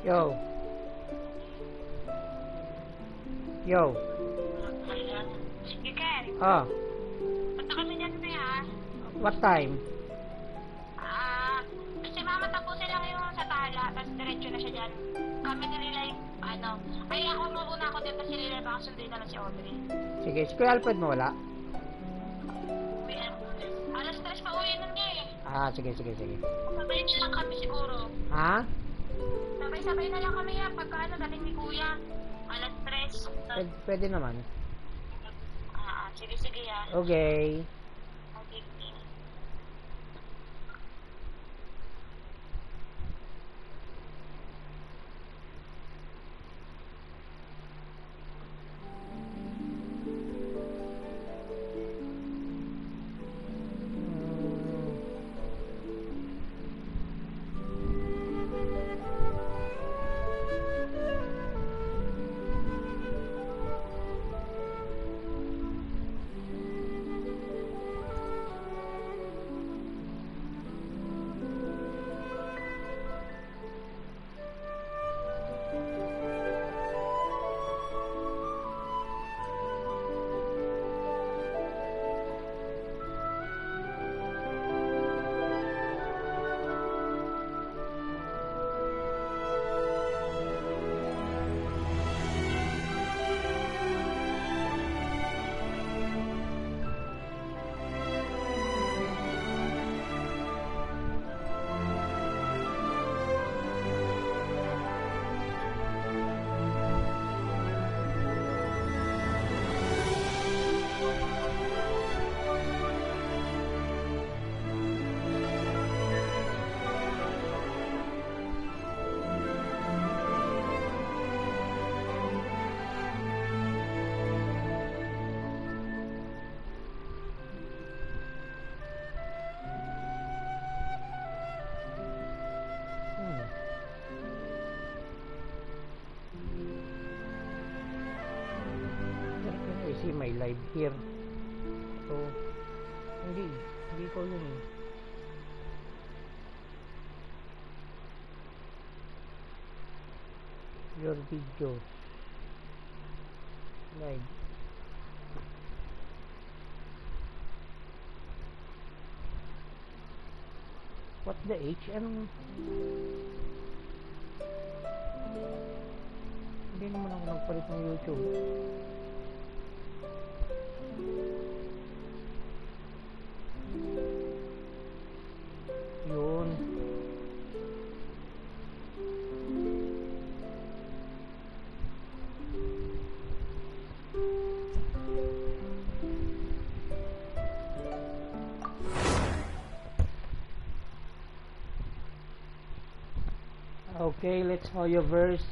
Yo. Yo. Sige, Ken. Ah, Punta kami dyan na what time? kasi mama tapusin lang yung sa tala, tapos diretso na siya dyan. Kami nilila yung, ay ako muna ako dito, si Lila, baka sundin na lang si Audrey. Sige, si Kuya Alfred mo wala? Alas 3 pa uwi nun niya eh. Ah, sige. Sabay na lang kami siguro. Ha? Sabay-sabay na lang kami yan, pagka dating ni Kuya. Alas 3. Pwede naman. Sige yan. Okay. Okay. See my live here. So, hindi ko yun eh. Your videos. Live. What the H? Anong... Hindi naman ako nagpalit ng YouTube. Yun. Okay, let's hoyoverse.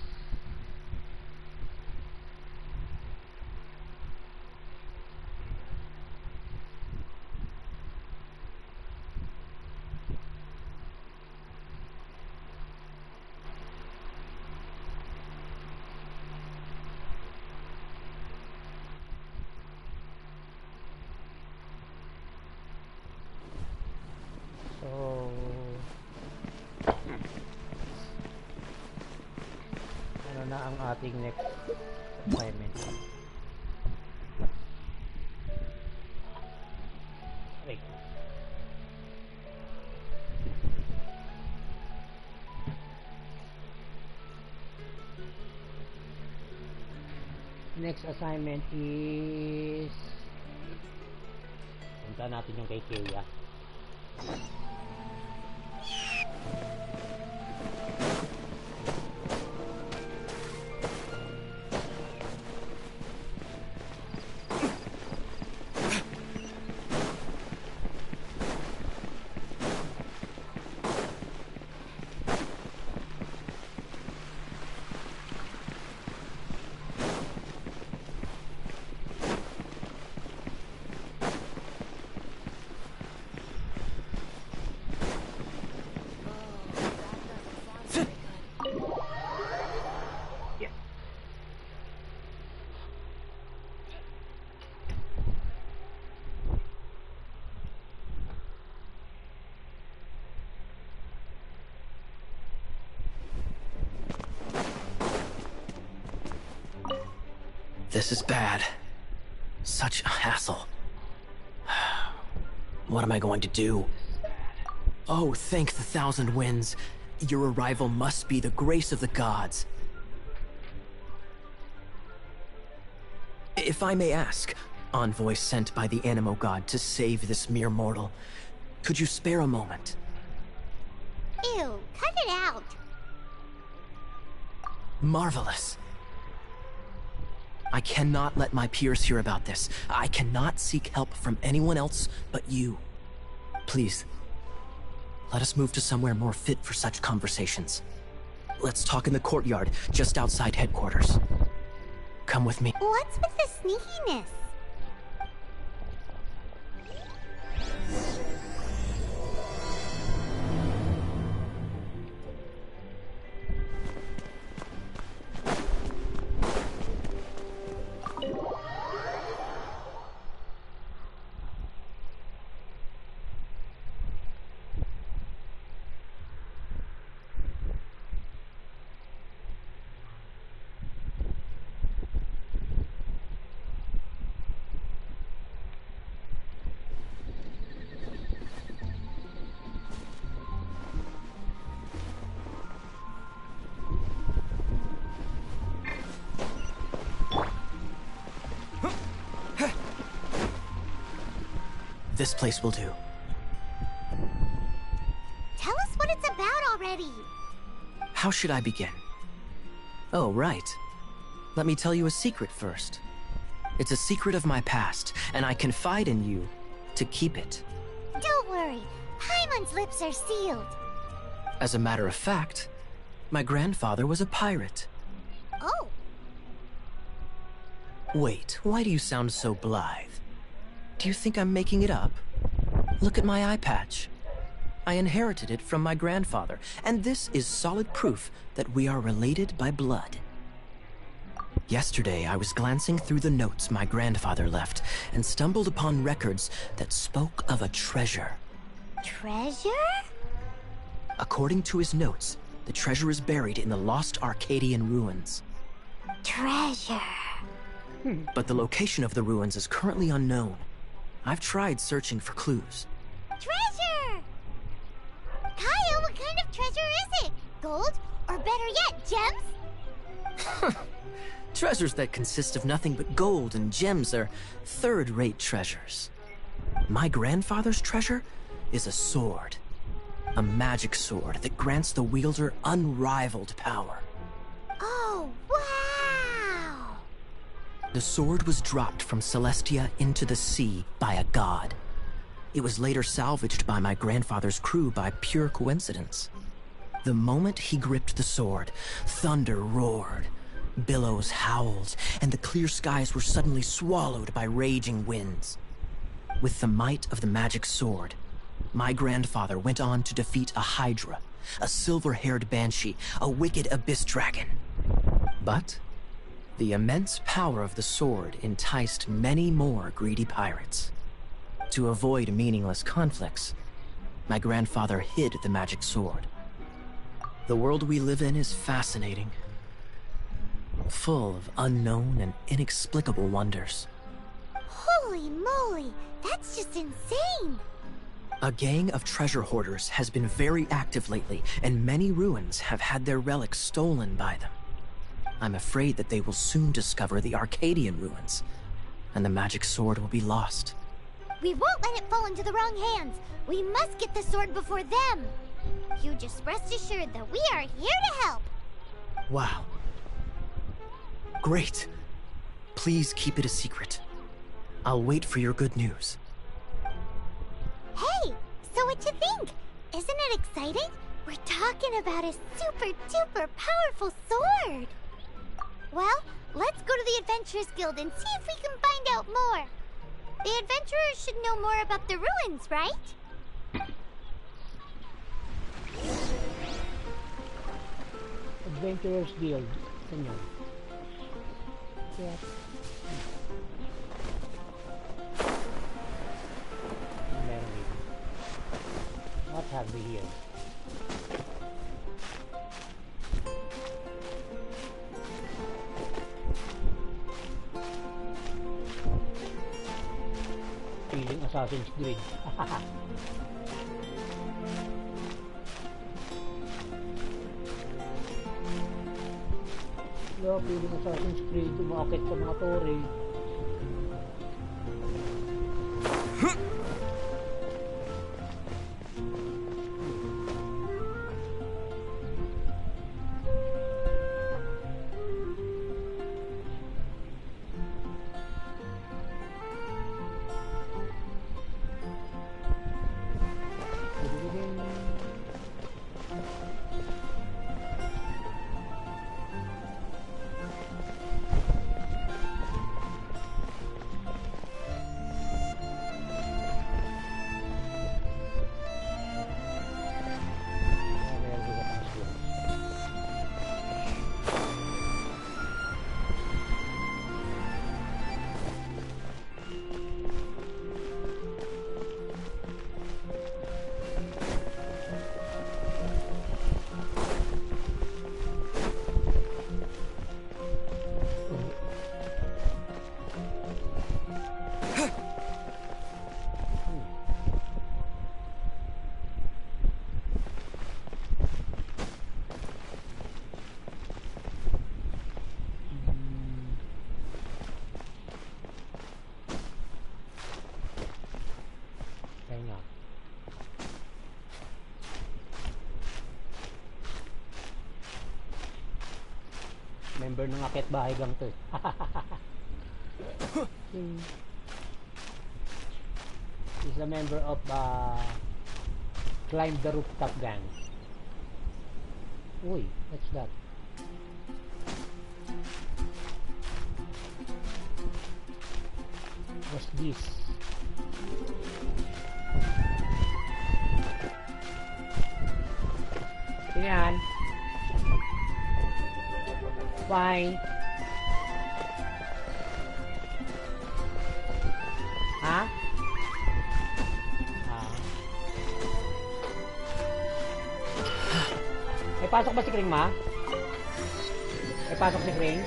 So, ano na ang ating next assignment? Wait. Next assignment is punta natin yung kay Kea. This is bad. Such a hassle. What am I going to do? Oh, thank the thousand winds. Your arrival must be the grace of the gods. If I may ask, envoy sent by the Animo God to save this mere mortal, could you spare a moment? Ew, cut it out. Marvelous. I cannot let my peers hear about this. I cannot seek help from anyone else but you. Please, let us move to somewhere more fit for such conversations. Let's talk in the courtyard, just outside headquarters. Come with me. What's with the sneakiness? This place will do. Tell us what it's about already. How should I begin? Oh, right. Let me tell you a secret first. It's a secret of my past, and I confide in you to keep it. Don't worry, Paimon's lips are sealed. As a matter of fact, my grandfather was a pirate. Oh, Wait, why do you sound so blithe? Do you think I'm making it up? Look at my eye patch. I inherited it from my grandfather, and this is solid proof that we are related by blood. Yesterday, I was glancing through the notes my grandfather left and stumbled upon records that spoke of a treasure. treasure? According to his notes, the treasure is buried in the lost Arcadian ruins. Treasure. But the location of the ruins is currently unknown. I've tried searching for clues. Treasure! Kyle, what kind of treasure is it? Gold? Or better yet, gems? Treasures that consist of nothing but gold and gems are third-rate treasures. My grandfather's treasure is a sword. A magic sword that grants the wielder unrivaled power. Oh, wow! The sword was dropped from Celestia into the sea by a god. It was later salvaged by my grandfather's crew by pure coincidence. The moment he gripped the sword, thunder roared, billows howled, and the clear skies were suddenly swallowed by raging winds. With the might of the magic sword, my grandfather went on to defeat a hydra, a silver-haired banshee, a wicked abyss dragon. But the immense power of the sword enticed many more greedy pirates. To avoid meaningless conflicts, my grandfather hid the magic sword. The world we live in is fascinating, full of unknown and inexplicable wonders. Holy moly, that's just insane! A gang of treasure hoarders has been very active lately, and many ruins have had their relics stolen by them. I'm afraid that they will soon discover the Arcadian ruins, and the magic sword will be lost. We won't let it fall into the wrong hands. We must get the sword before them. You just rest assured that we are here to help. Wow. Great. Please keep it a secret. I'll wait for your good news. Hey, so what you think? Isn't it exciting? We're talking about a super duper powerful sword. Well, let's go to the Adventurers Guild and see if we can find out more. The adventurers should know more about the ruins, right? Adventurers Guild. Ano? Yes. Meron dito. What have we here? Assassin's Creed. Wala, pwede mo Assassin's Creed, umakit sa mga tore. Member ng akit bahay gang to. He's a member of Climb the Rooftop gang. Uy, what's that? What's this? Yan. Fine. Ha? May pasok ba si Kring, ma? May pasok si Kring?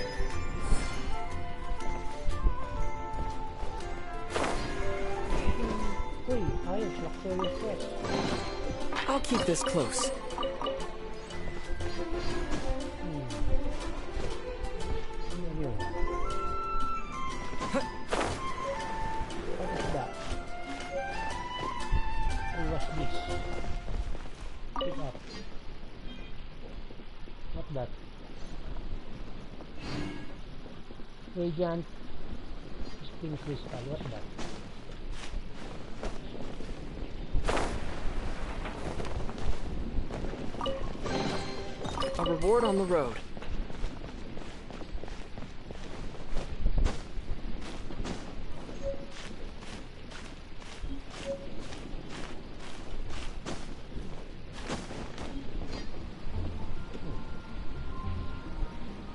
Uy, ayos, luxurious set. I'll keep this close. Radiant spin crystal, what's that? A reward on the road.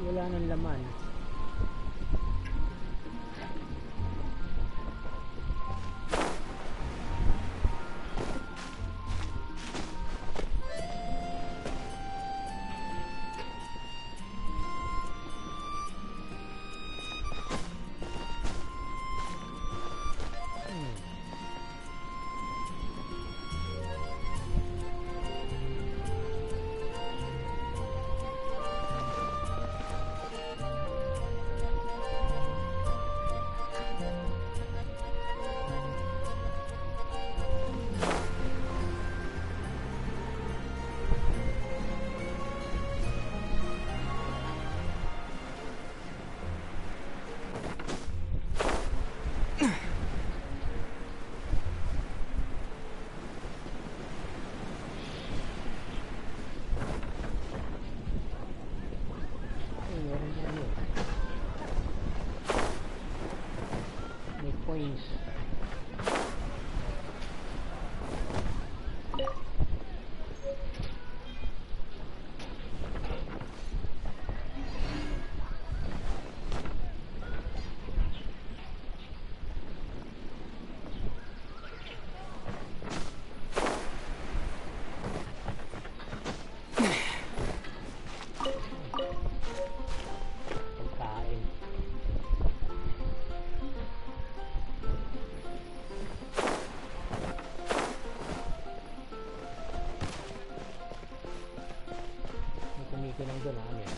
Wala nang laman. ko lang doon, ano yun?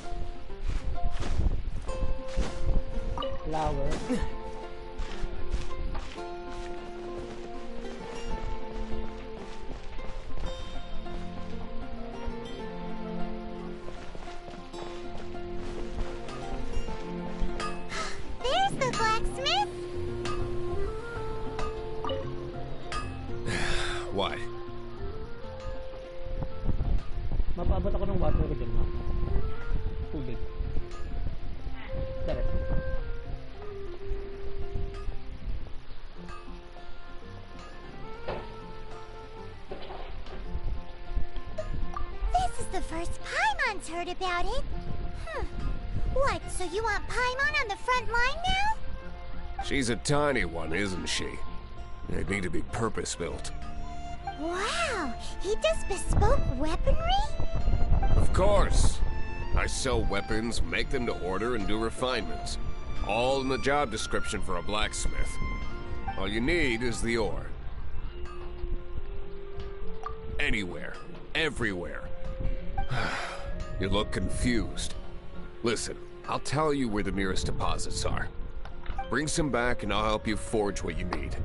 Flower. There's the blacksmith! Why? Mapaabot ako ng water ko dyan, ma'am. Tubig. Direct. This is the first Paimon's heard about it. What, so you want Paimon on the front line now? She's a tiny one, isn't she? They'd need to be purpose-built. Wow, he does bespoke weaponry? Of course! I sell weapons, make them to order, and do refinements. All in the job description for a blacksmith. All you need is the ore. Anywhere. Everywhere. You look confused. Listen, I'll tell you where the nearest deposits are. Bring some back and I'll help you forge what you need.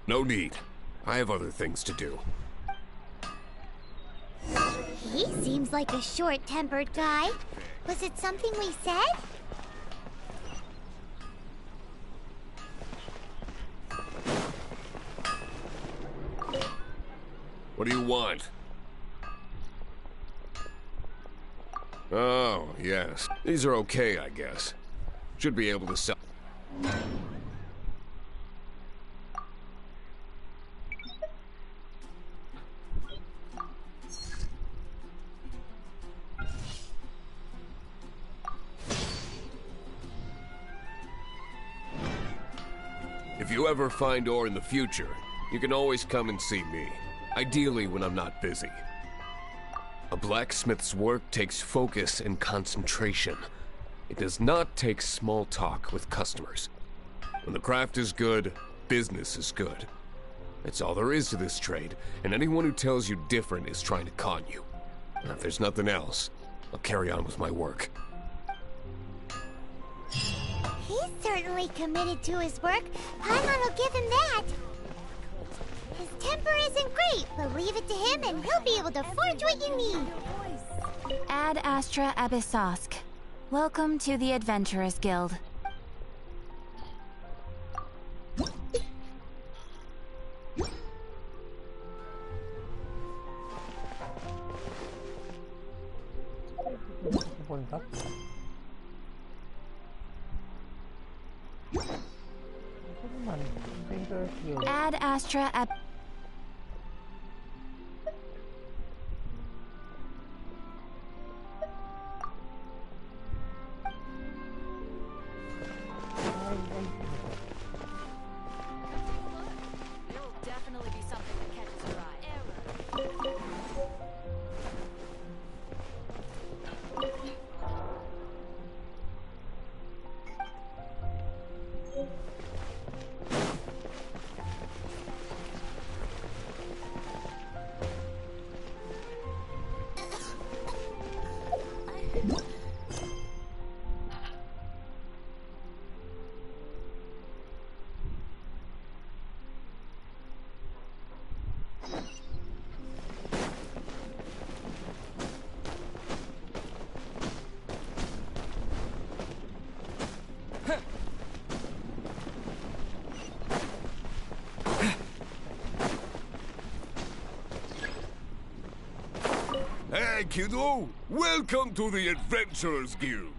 No need. I have other things to do. He seems like a short-tempered guy. Was it something we said? What do you want? Oh, yes. These are okay, I guess. Should be able to sell. If you ever find ore in the future, you can always come and see me. Ideally when I'm not busy. A blacksmith's work takes focus and concentration. It does not take small talk with customers. When the craft is good, business is good. That's all there is to this trade, and anyone who tells you different is trying to con you. Now, if there's nothing else, I'll carry on with my work. He's certainly committed to his work. Paimon will give him that. His temper isn't great, but leave it to him and he'll be able to forge what you need. Ad Astra Abyssosk. Welcome to the Adventurers Guild. Punta. Ito naman, Adventurers Guild. Ad Astra Ab... There will definitely be something that catches your eye. Hey, kiddo! Welcome to the Adventurers Guild!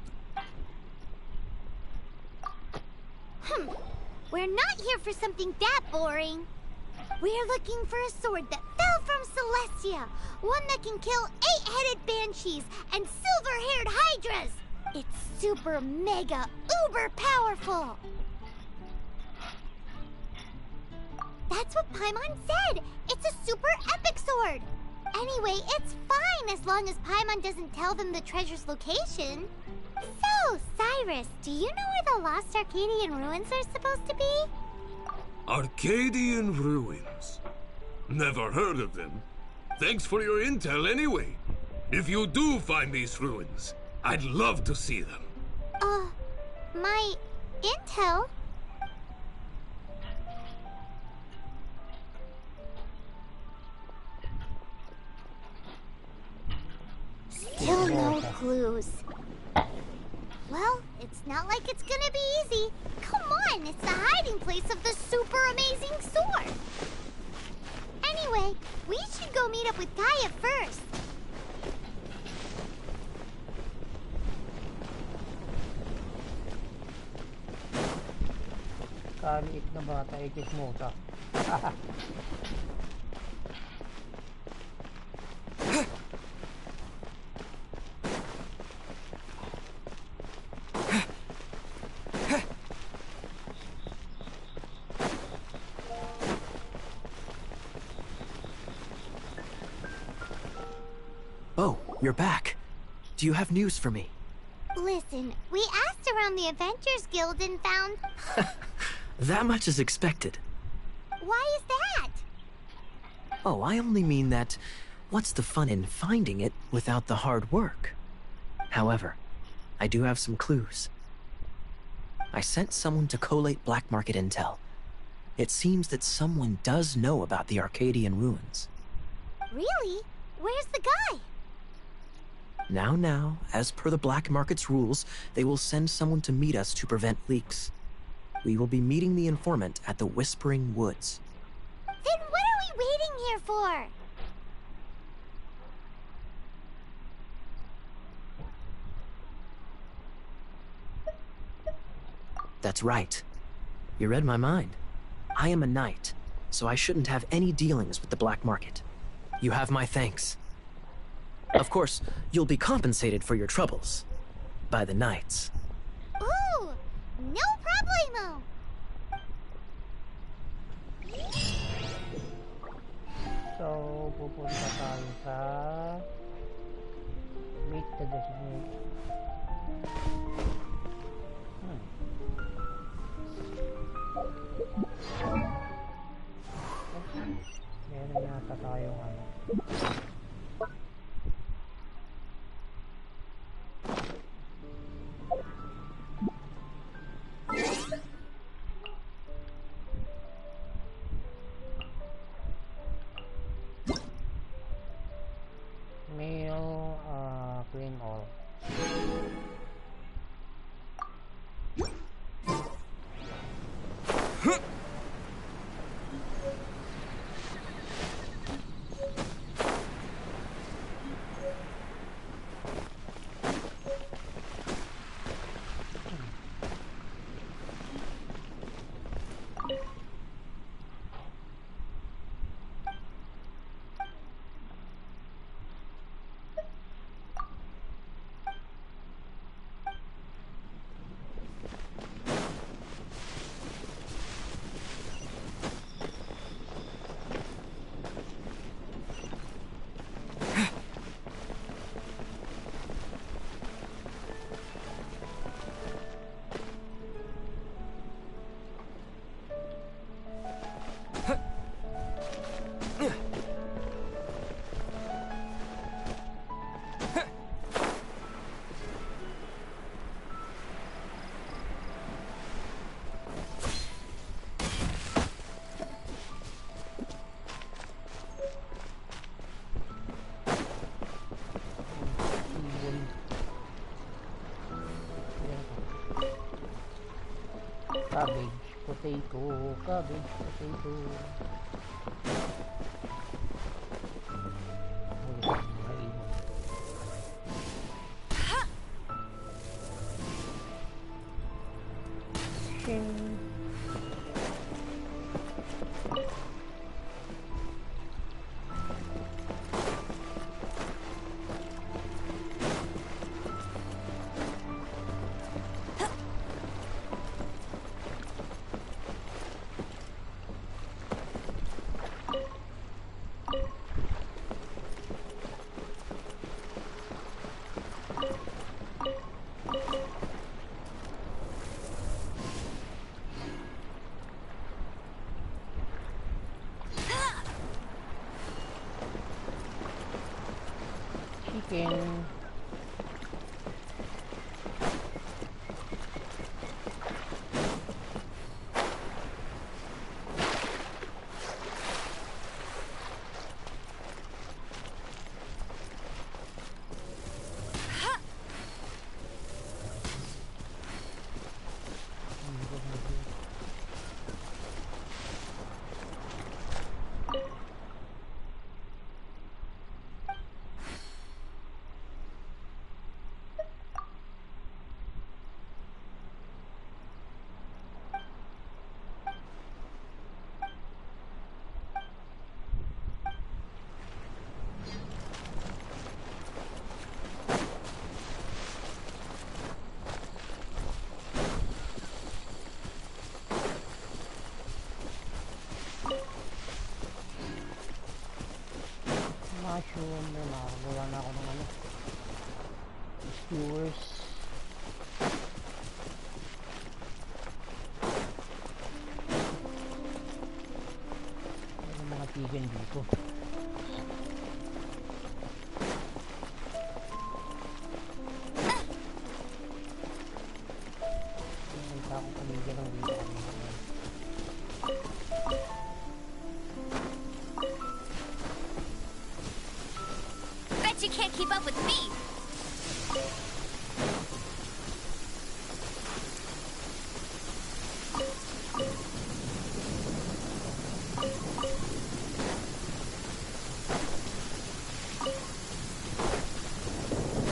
We're not here for something that boring. We're looking for a sword that fell from Celestia. One that can kill 8-headed banshees and silver-haired hydras. It's super mega uber powerful. That's what Paimon said. It's a super epic sword. Anyway, it's fine as long as Paimon doesn't tell them the treasure's location. So, Cyrus, do you know where the Lost Arcadian ruins are supposed to be? Arcadian ruins. Never heard of them. Thanks for your intel anyway. If you do find these ruins, I'd love to see them. My intel? Still no clues. Well, it's not like it's gonna be easy. Come on, it's the hiding place of the super amazing sword. Anyway, we should go meet up with Gaia first. Kaliit na bata, ikismosa. Oh, you're back. Do you have news for me? Listen, we asked around the Adventures Guild and found... That much is expected. Why is that? Oh, I only mean that what's the fun in finding it without the hard work? However, I do have some clues. I sent someone to collate black market intel. It seems that someone does know about the Arcadian ruins. Really? Where's the guy? Now, as per the black market's rules, they will send someone to meet us to prevent leaks. We will be meeting the informant at the Whispering Woods. Then what are we waiting here for? That's right. You read my mind. I am a knight, so I shouldn't have any dealings with the black market. You have my thanks. Of course, you'll be compensated for your troubles. By the knights. Ooh! No problemo! So, pupunta tayo sa meet the destination. Meron yata tayong ano. Male, clean all. Cabbage, potato, cabbage, potato. Shing. chicken. Mushroom, makagawa na ako ng ano, skewers. May mga vegan dito. Punta akong pamilya ng dito. Bet you can't keep up with me.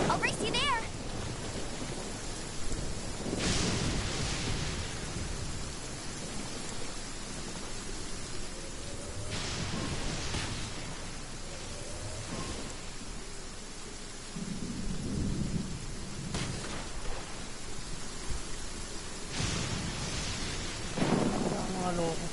I'll race you there. Mga loko.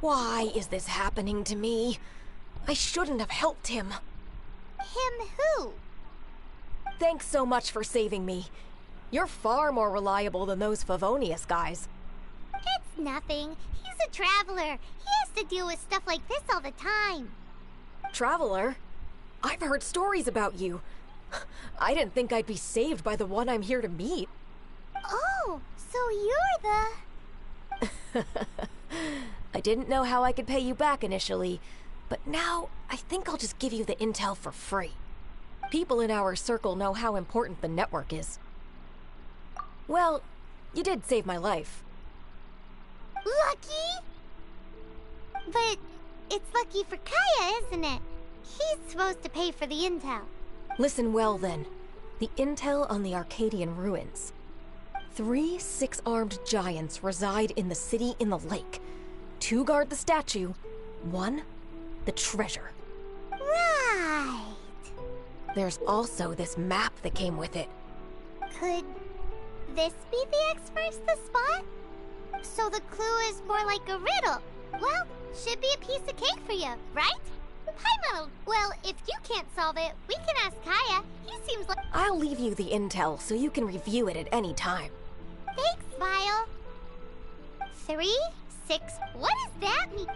Why is this happening to me? I shouldn't have helped him. Him who? Thanks so much for saving me. You're far more reliable than those Favonius guys. It's nothing. He's a traveler. He has to deal with stuff like this all the time. Traveler? I've heard stories about you. I didn't think I'd be saved by the one I'm here to meet. Oh, so you're the... I didn't know how I could pay you back initially, but now I think I'll just give you the intel for free. People in our circle know how important the network is. Well, you did save my life. Lucky? But it's lucky for Kaya, isn't it? He's supposed to pay for the intel. Listen well then. The intel on the Arcadian ruins. 3 6-armed giants reside in the city in the lake. 2 guard the statue, 1 the treasure. Right. There's also this map that came with it. Could this be the X-Verse the spot? So the clue is more like a riddle, Well, should be a piece of cake for you, right? Paimon, well, if you can't solve it, we can ask Kaya. He seems like... I'll leave you the intel so you can review it at any time. Thanks, Vile. 3, 6, what does that mean?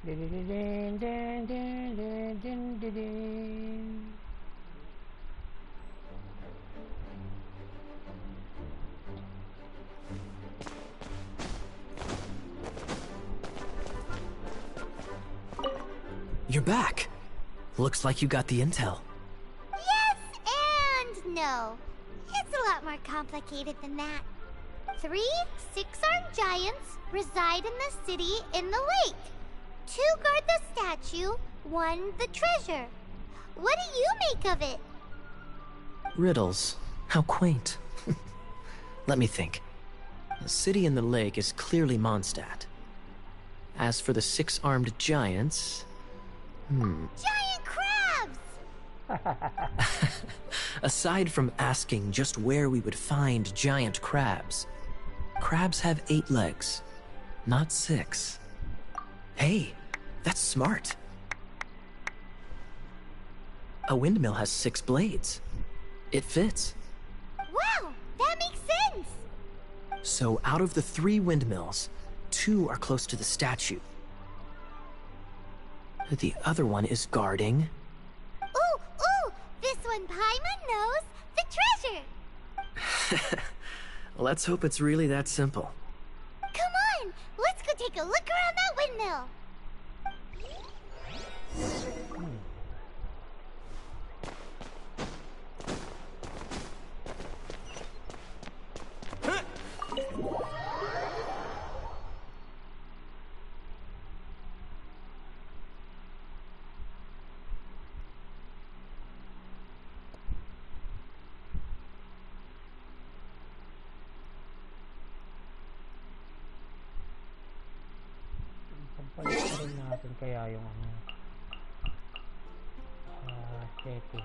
Din, din, din, din, din, din, din. You're back. Looks like you got the intel. Yes and no. It's a lot more complicated than that. 3 six-armed giants reside in the city in the lake. 2 guard the statue, 1 the treasure. What do you make of it? Riddles. How quaint. Let me think. The city in the lake is clearly Mondstadt. As for the 6-armed giants... Giant crabs! Aside from asking just where we would find giant crabs, crabs have 8 legs, not 6. Hey, that's smart. A windmill has 6 blades. It fits. Wow, that makes sense! So out of the 3 windmills, 2 are close to the statue. The other one is guarding... Ooh, this one Paimon knows! The treasure! Let's hope it's really that simple. Come on, let's go take a look around that windmill! Pampalit na rin natin kaya yung settings.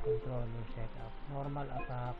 Controller setup. Normal attack.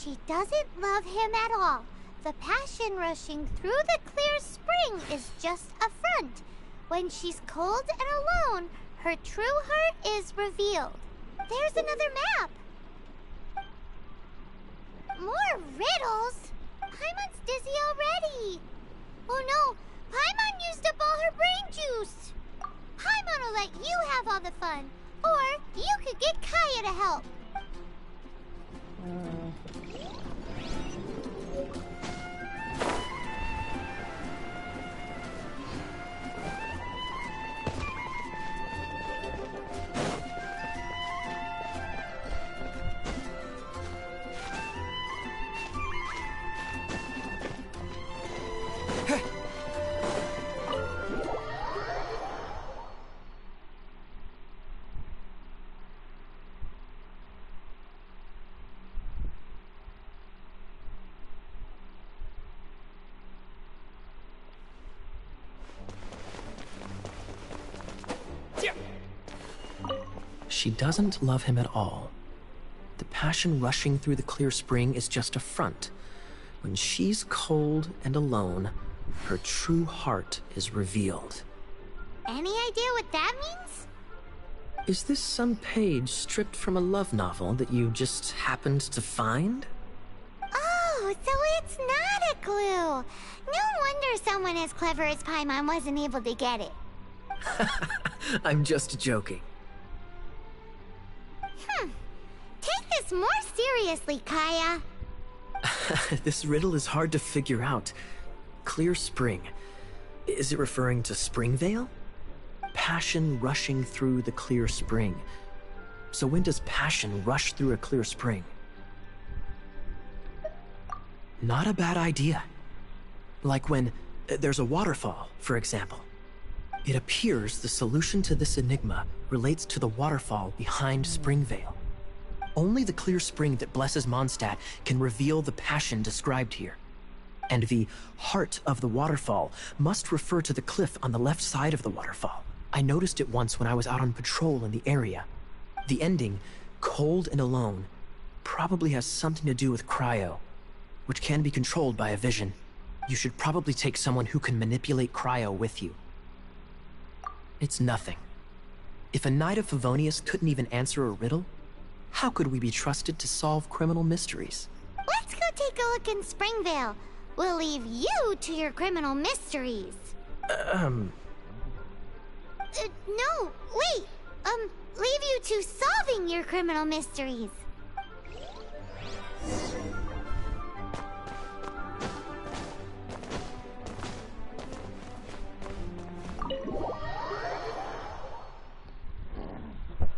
She doesn't love him at all. The passion rushing through the clear spring is just a front. When she's cold and alone, her true heart is revealed. There's another map. More riddles? Paimon's dizzy already. Oh no, Paimon used up all her brain juice. Paimon will let you have all the fun. Or you could get Kaya to help. She doesn't love him at all. The passion rushing through the clear spring is just a front. When she's cold and alone, her true heart is revealed. Any idea what that means? Is this some page stripped from a love novel that you just happened to find? Oh, so it's not a clue. No wonder someone as clever as Paimon wasn't able to get it. I'm just joking. Take this more seriously, Kaya. This riddle is hard to figure out. Clear spring. Is it referring to Springvale? Passion rushing through the clear spring. So when does passion rush through a clear spring? Not a bad idea. Like when there's a waterfall, for example. It appears the solution to this enigma relates to the waterfall behind Springvale. Only the clear spring that blesses Mondstadt can reveal the passion described here. And the heart of the waterfall must refer to the cliff on the left side of the waterfall. I noticed it once when I was out on patrol in the area. The ending, cold and alone, probably has something to do with cryo, which can be controlled by a vision. You should probably take someone who can manipulate cryo with you. It's nothing. If a Knight of Favonius couldn't even answer a riddle, how could we be trusted to solve criminal mysteries? Let's go take a look in Springvale. We'll leave you to your criminal mysteries. No, wait. Leave you to solving your criminal mysteries.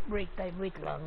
Break time, wait lang.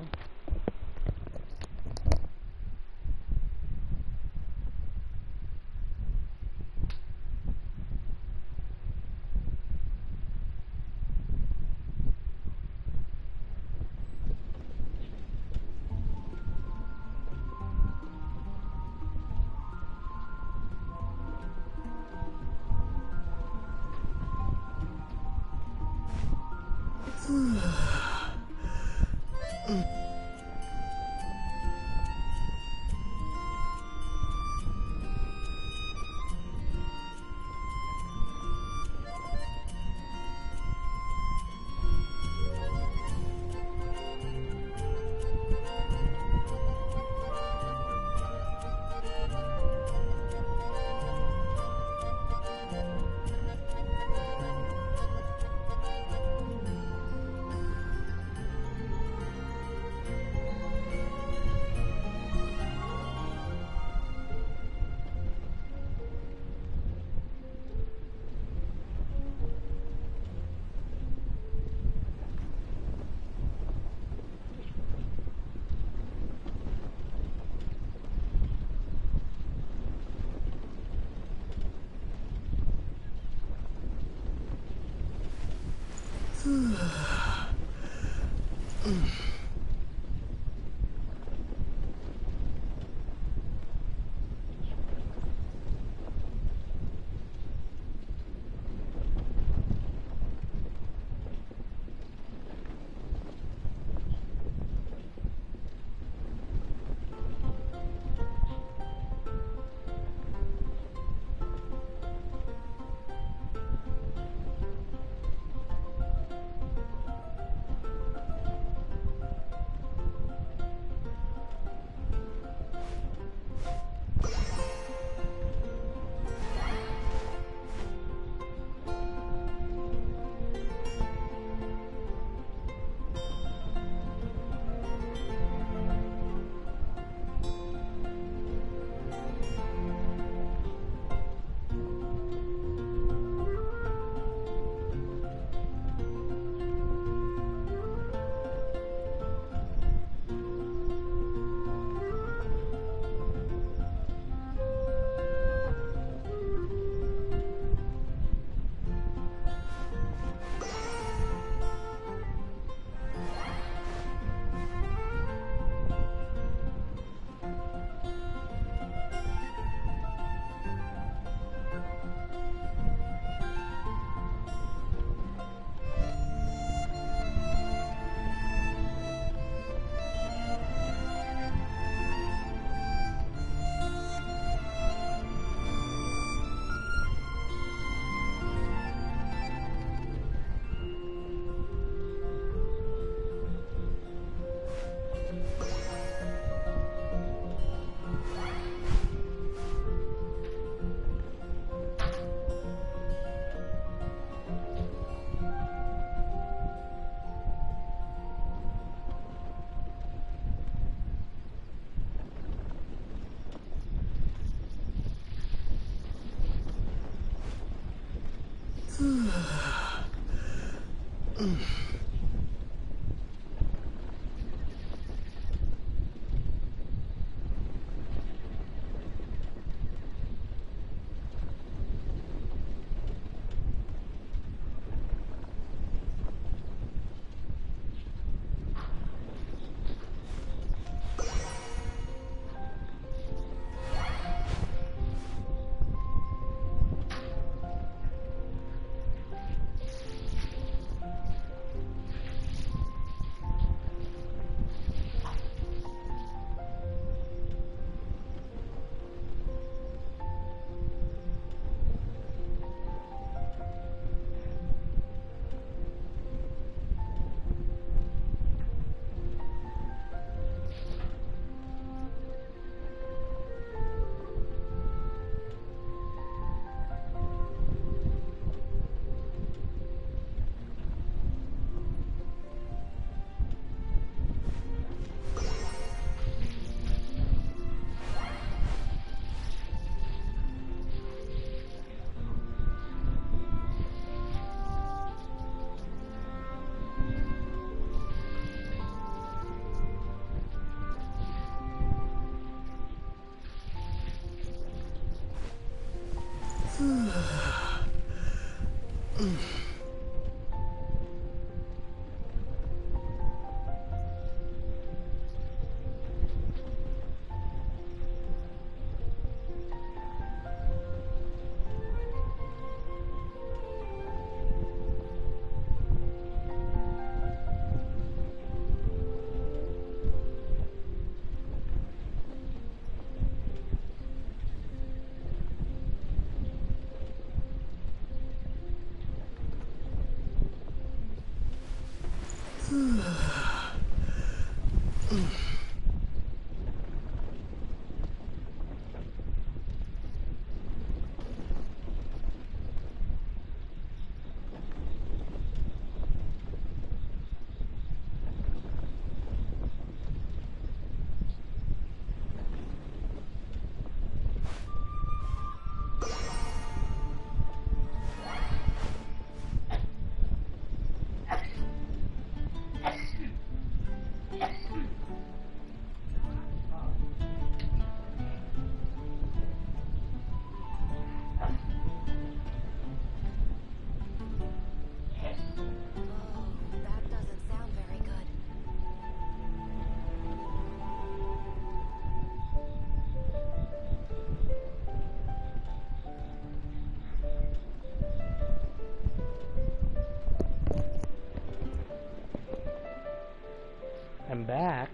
I'm back.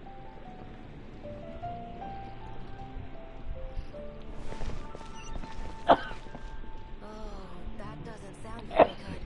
Oh, that doesn't sound very good.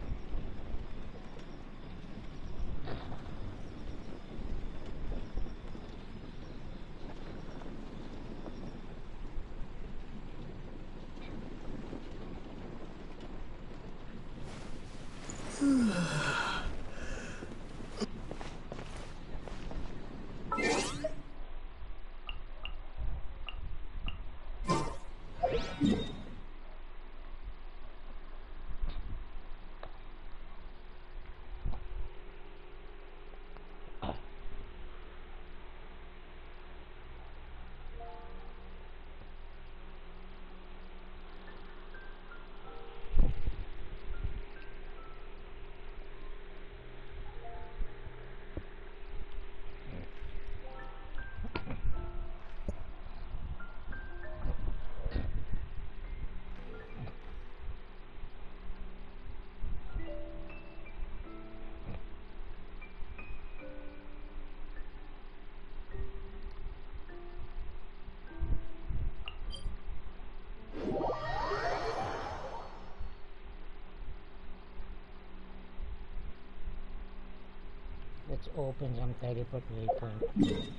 Let's open some teleport waypoint.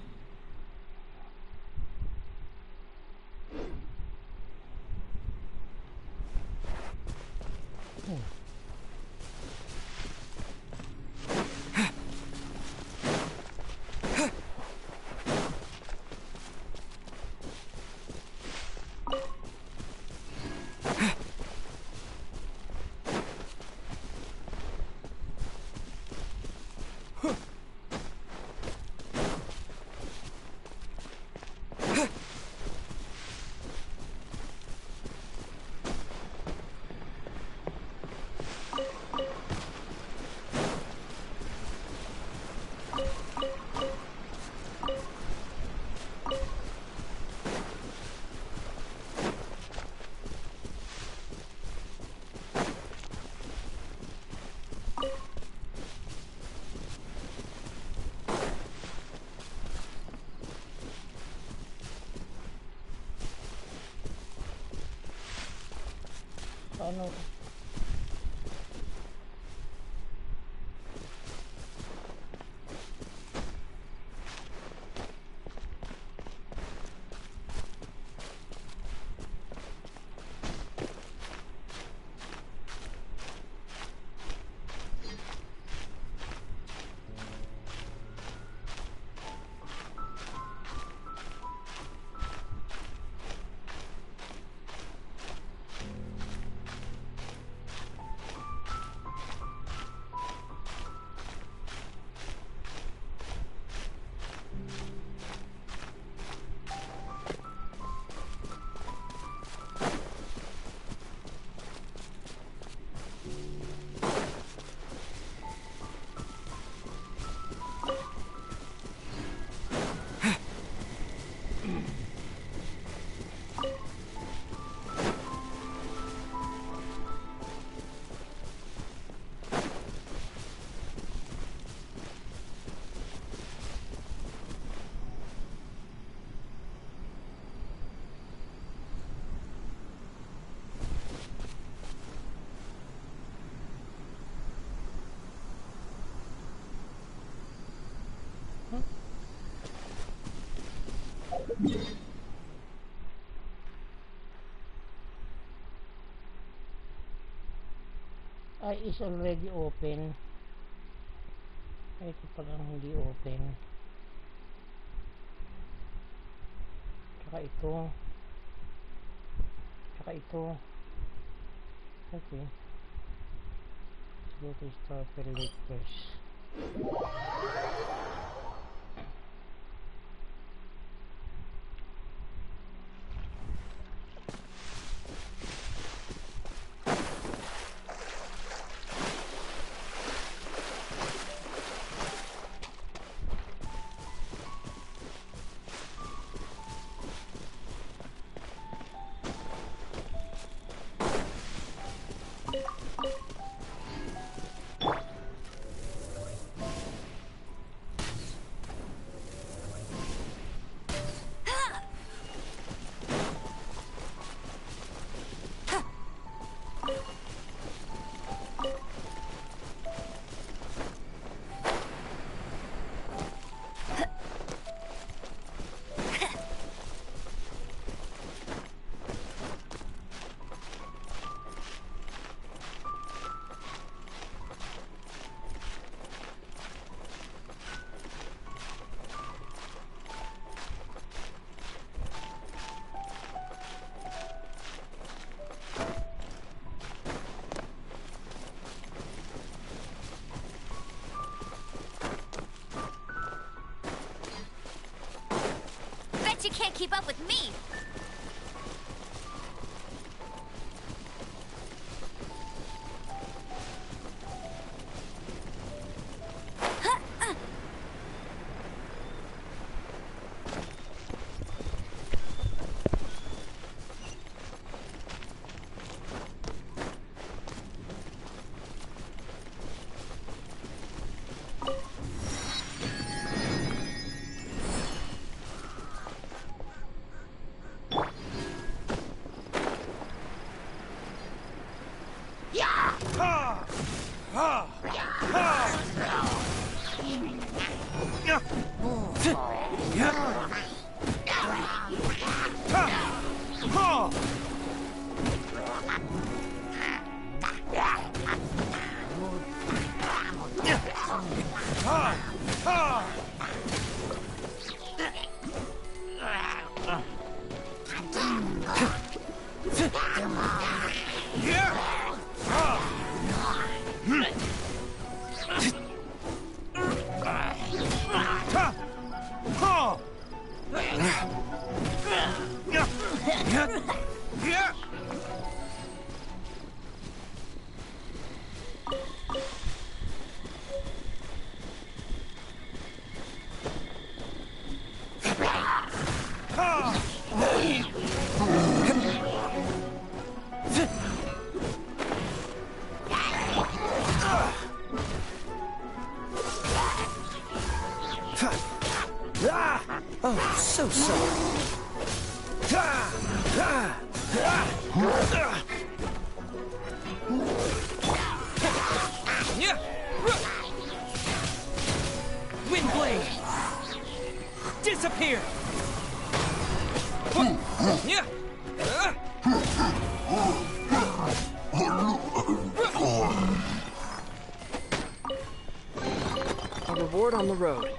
ano. Is already open. Ito palang hindi open. Tsaka ito. Tsaka ito. Okay. Let's go to starter lake first. You can't keep up with me. Oh, so sorry. Windblade! Disappear! Yeah. A reward on the road.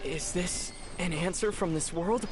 Is this an answer from this world?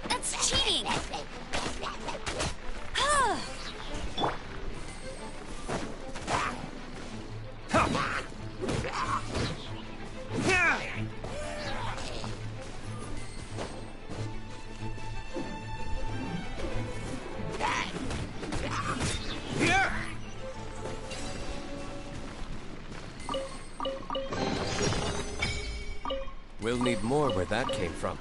That's cheating! We'll need more where that came from.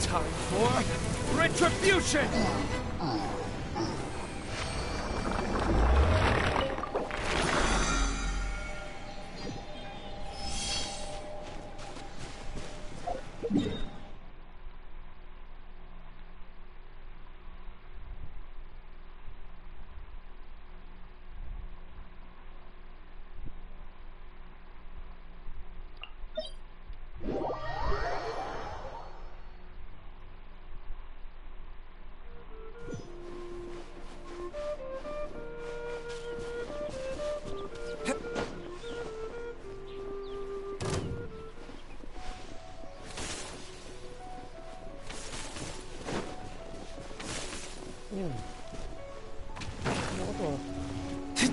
Time for retribution! Yun. Ano ko to?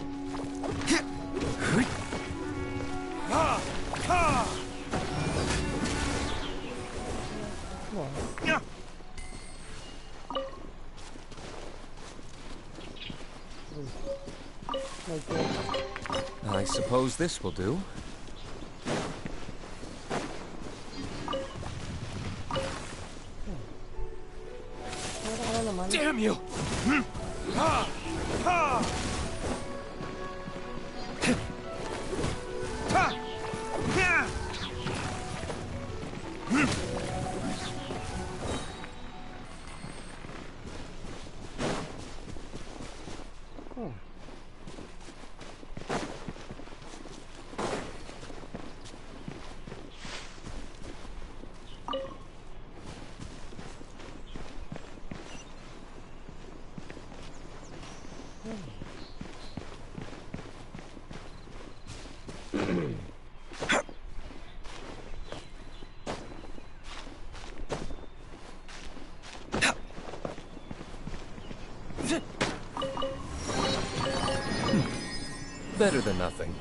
I suppose this will do. Damn you! Ha! Ha! Ha! Ha! Better than nothing.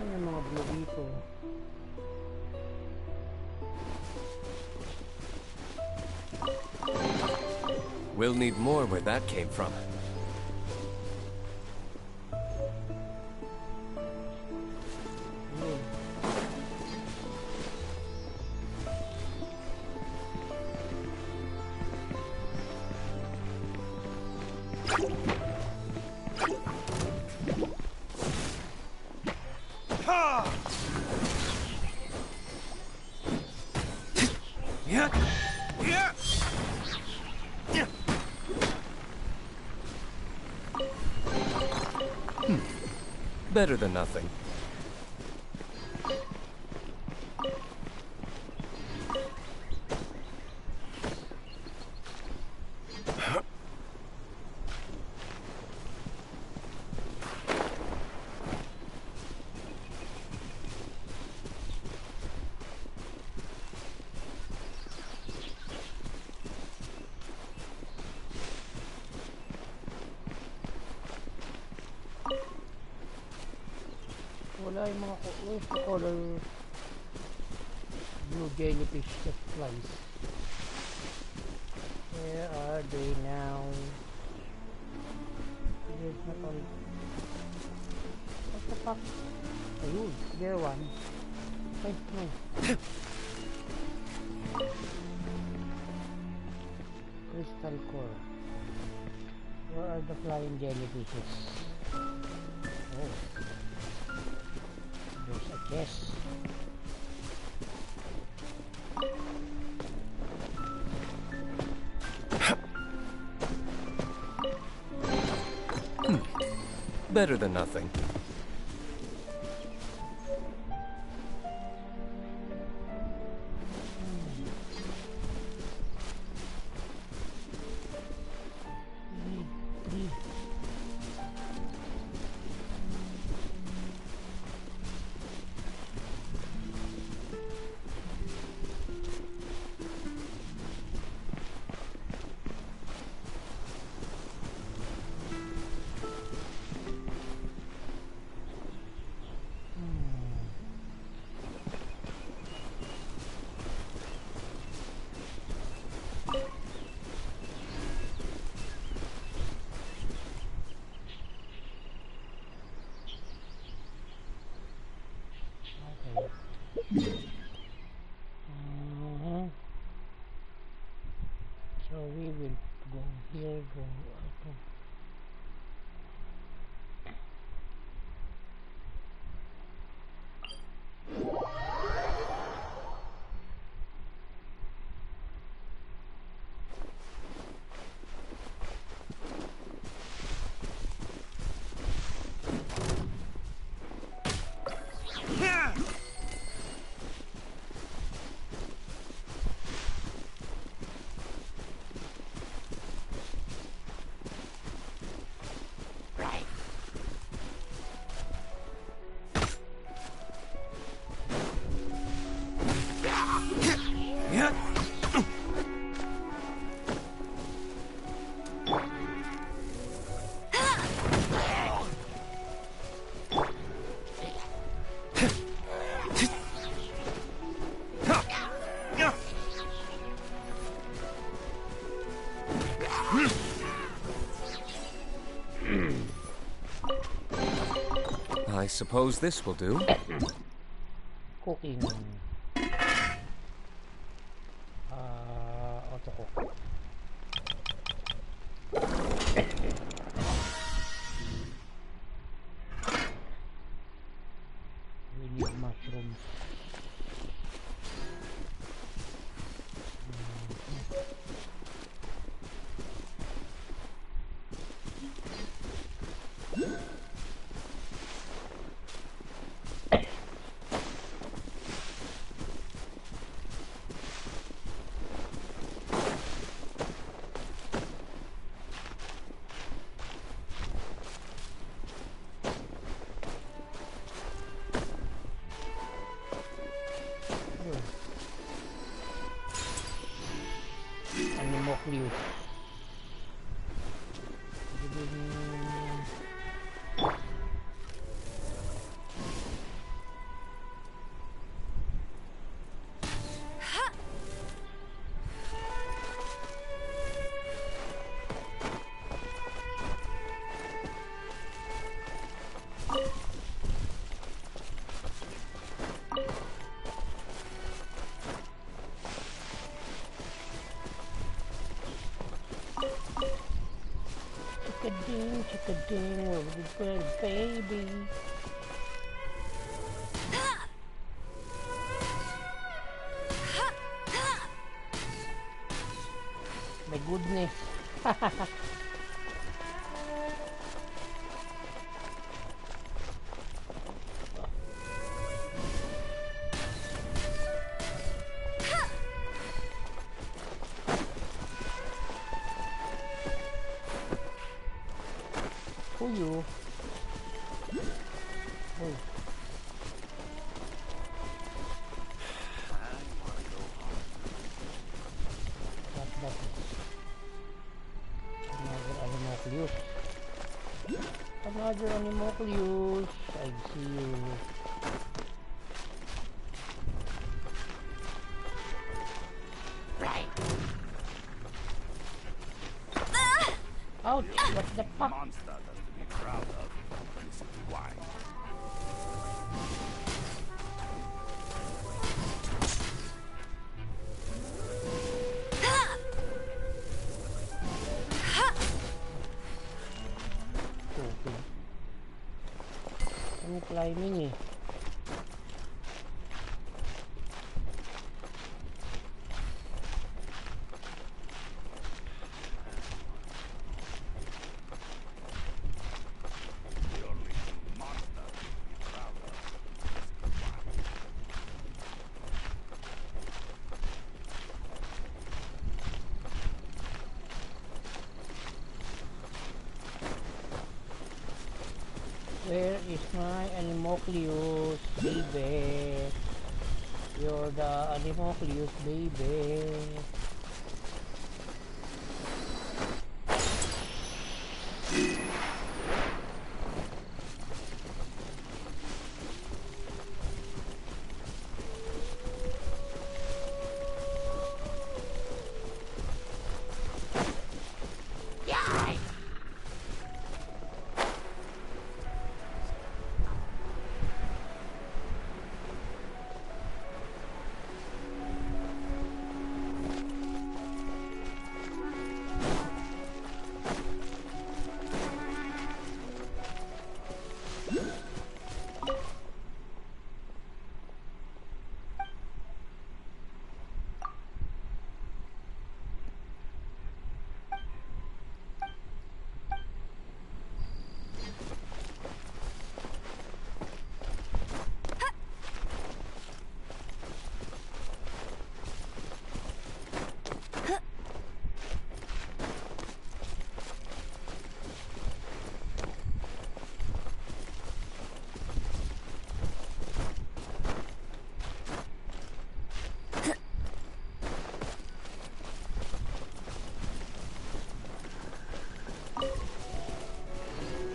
Ano yung mga blue dito? We'll need more where that came from. Yun. Ha! Yeah. Yeah. Better than nothing. Wala yung mga where's the color blue jellyfish that flies? Where are they now? There's not all. What the fuck? Ayun, there one. Ay, no. Crystal core. Where are the flying jellyfishes? Oh. There's a chest. Better than nothing. So we will go here, go up. Yeah. Yeah. I suppose this will do. Cooking. Auto cook. Chickading, where would you put it, baby? My goodness. Who you? Oh. That is another Animoclius. I see you. Right. Ouch! What the fuck? Monster that's to be proud of. Listen to why. I'm climbing eh. Where is my Animoclius, baby? You're the Animoclius, baby.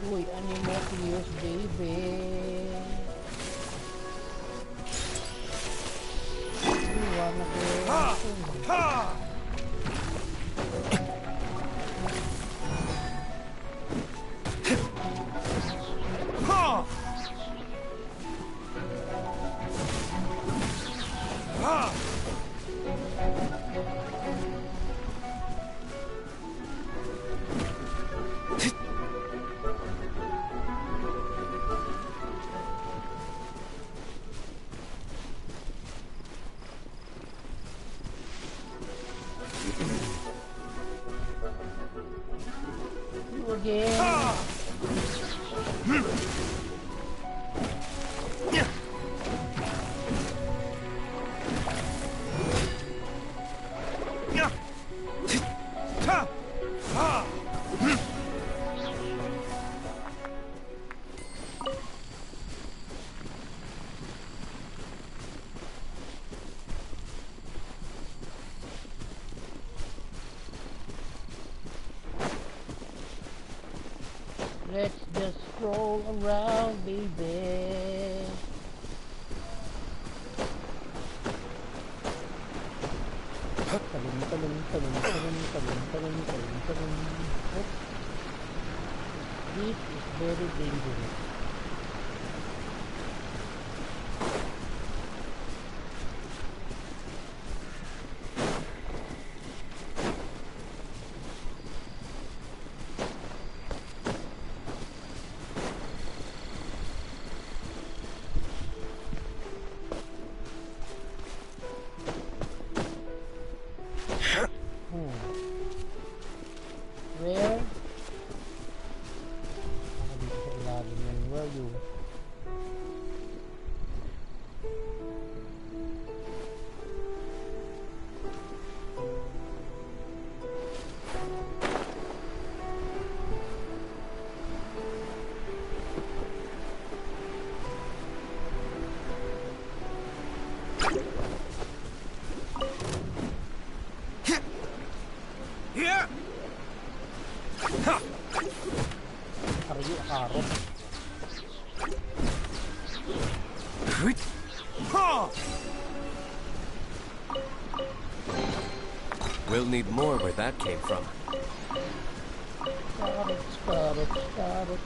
Uy, Animoclius, baby. Iwan ako. You again. Let's just stroll around, baby. This is very dangerous. Where? Dito sa ilalim yan. Where are you? Here! Are you a carrot? We'll need more where that came from. Carrots, carrots, carrots.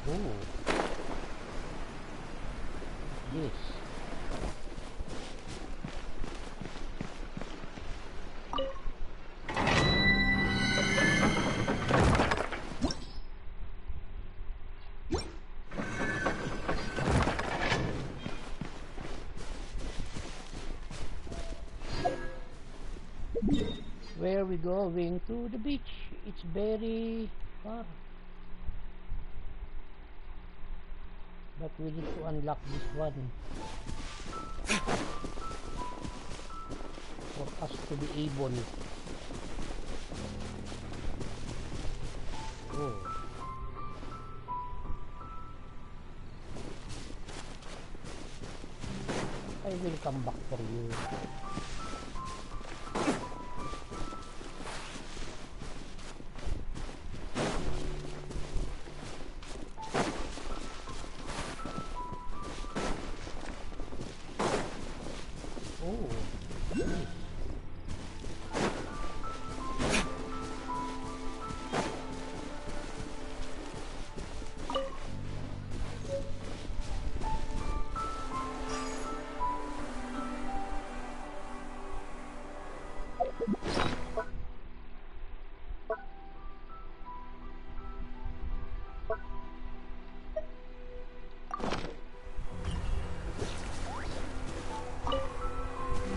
Ooh. Yes. Where are we going? To the beach. It's very far. But we need to unlock this one for us to be able. Oh. I will come back for you.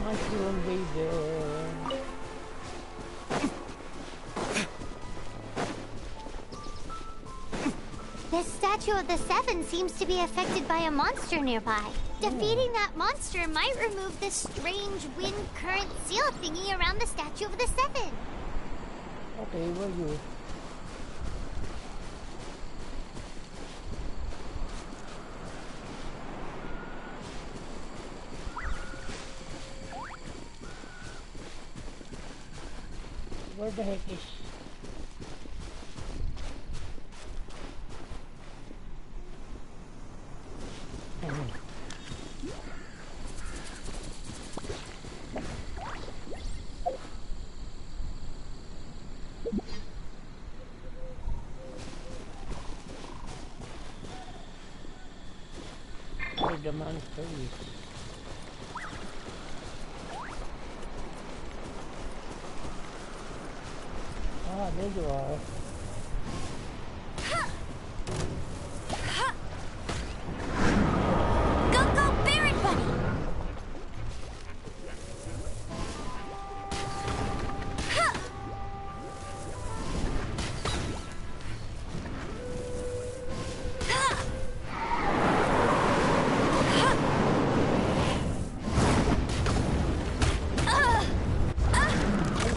Mushroom baby. The Statue of the Seven seems to be affected by a monster nearby. Defeating that monster might remove this strange wind current seal thingy around the Statue of the Seven. Okay, where are you? Where the heck is... Where the monster is? Ah, there you are. Go, go, Barret Bunny!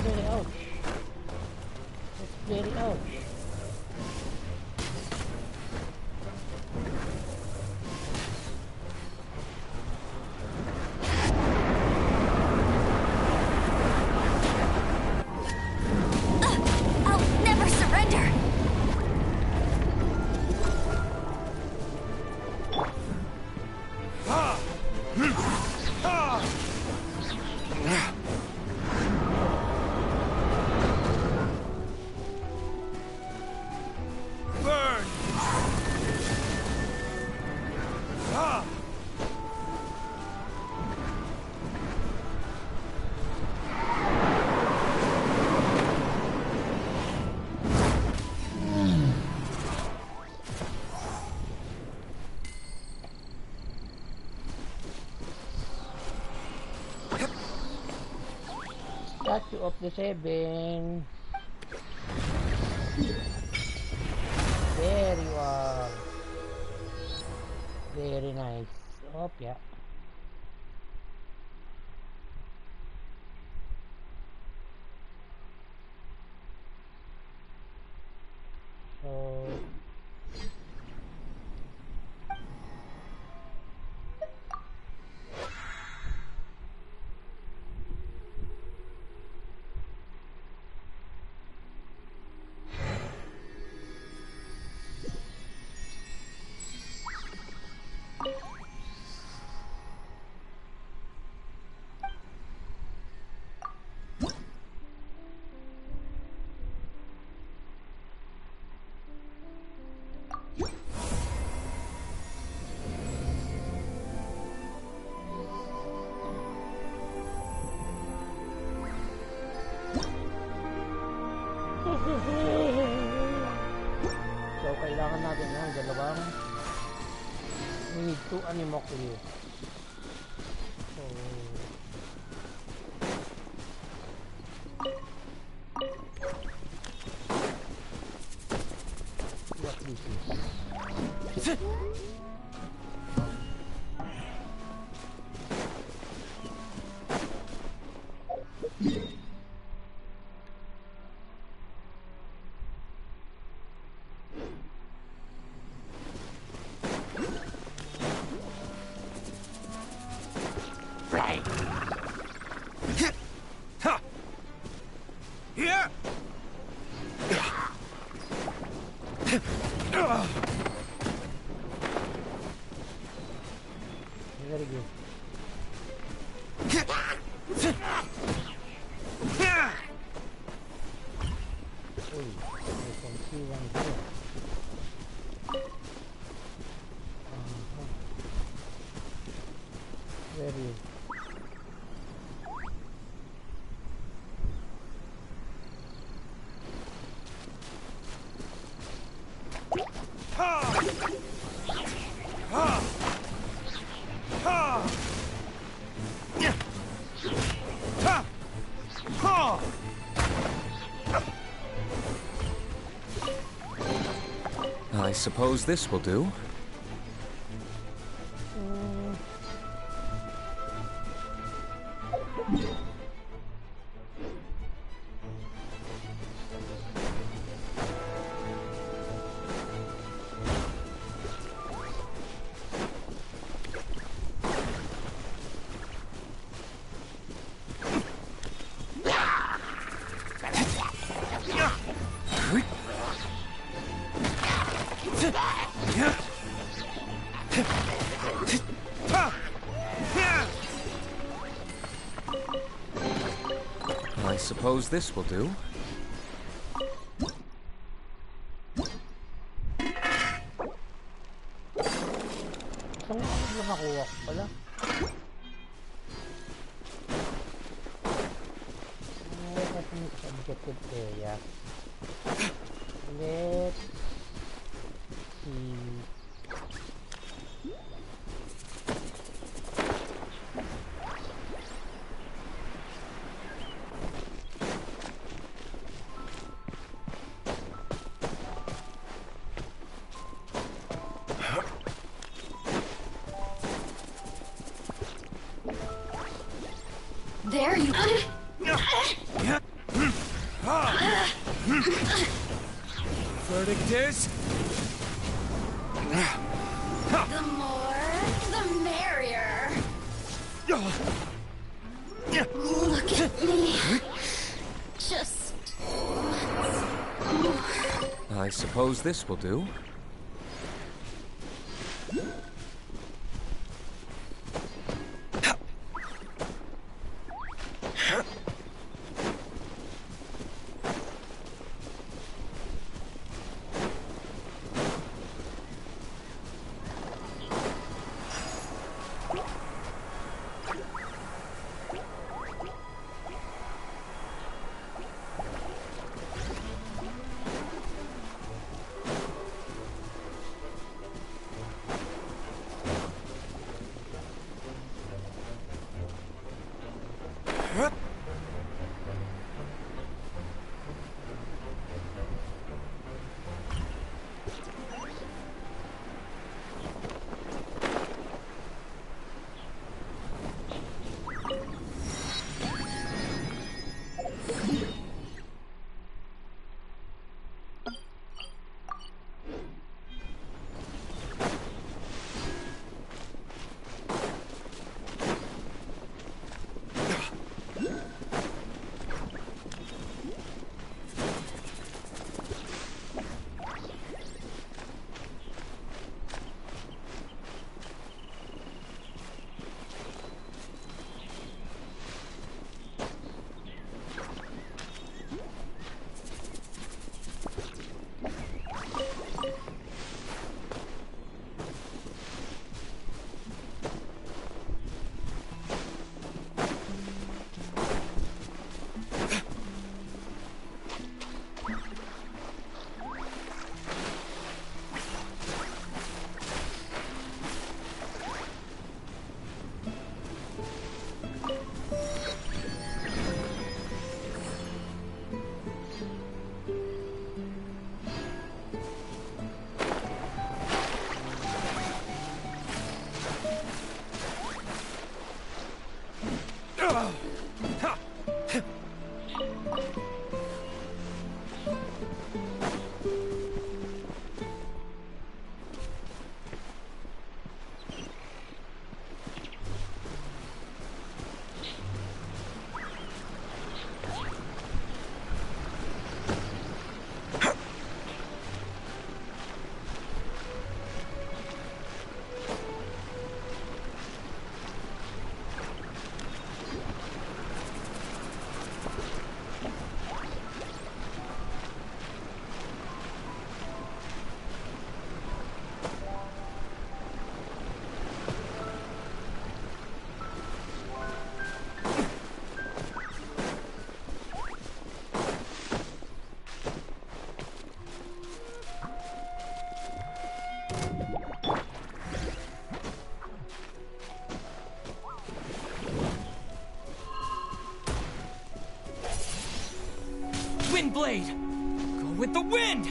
Very ouch. It's very ouch. Statue of the Seven. There you are. Very nice. Oh, yeah. So kailangan natin ng dalawang we need 2 animocule. So what this is? Very good. Oh, I can see one here. Where is I suppose this will do. I suppose this will do. Saan ko nakuha ko pala? Objective area. Let's see. There you go. Verdict is... The more, the merrier. Look at me. Just I suppose this will do. Wind blade! Go with the wind!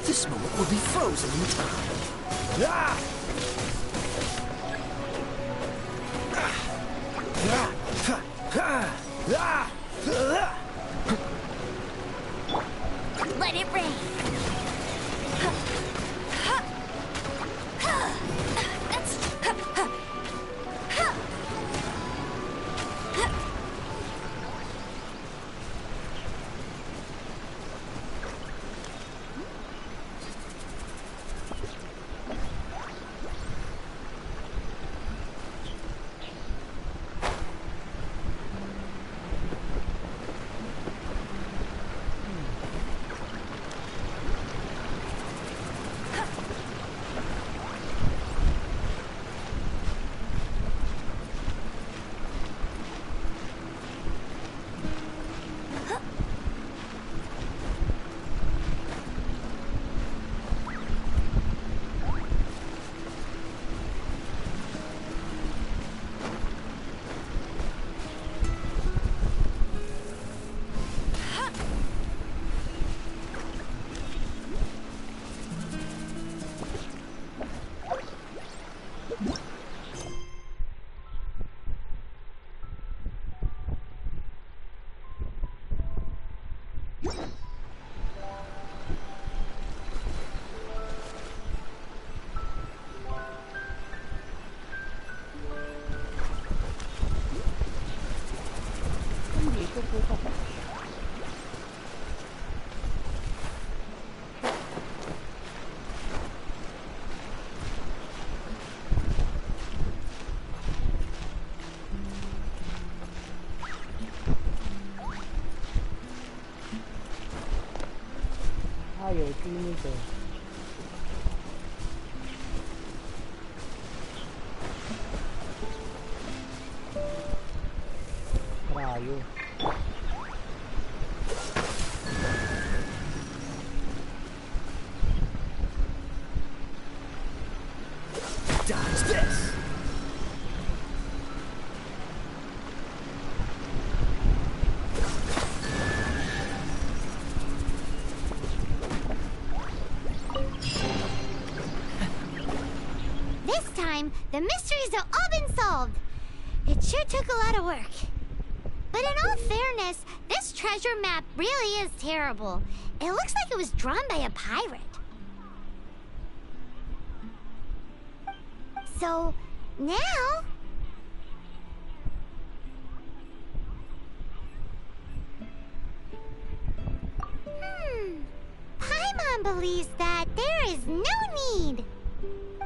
This moment will be frozen in time. Let it rain. Ayaw, sino ito? Rayo. Dodge this! This time, the mysteries have all been solved. It sure took a lot of work. But in all fairness, this treasure map really is terrible. It looks like it was drawn by a pirate. So, now... Paimon Paimon believes that there is no need.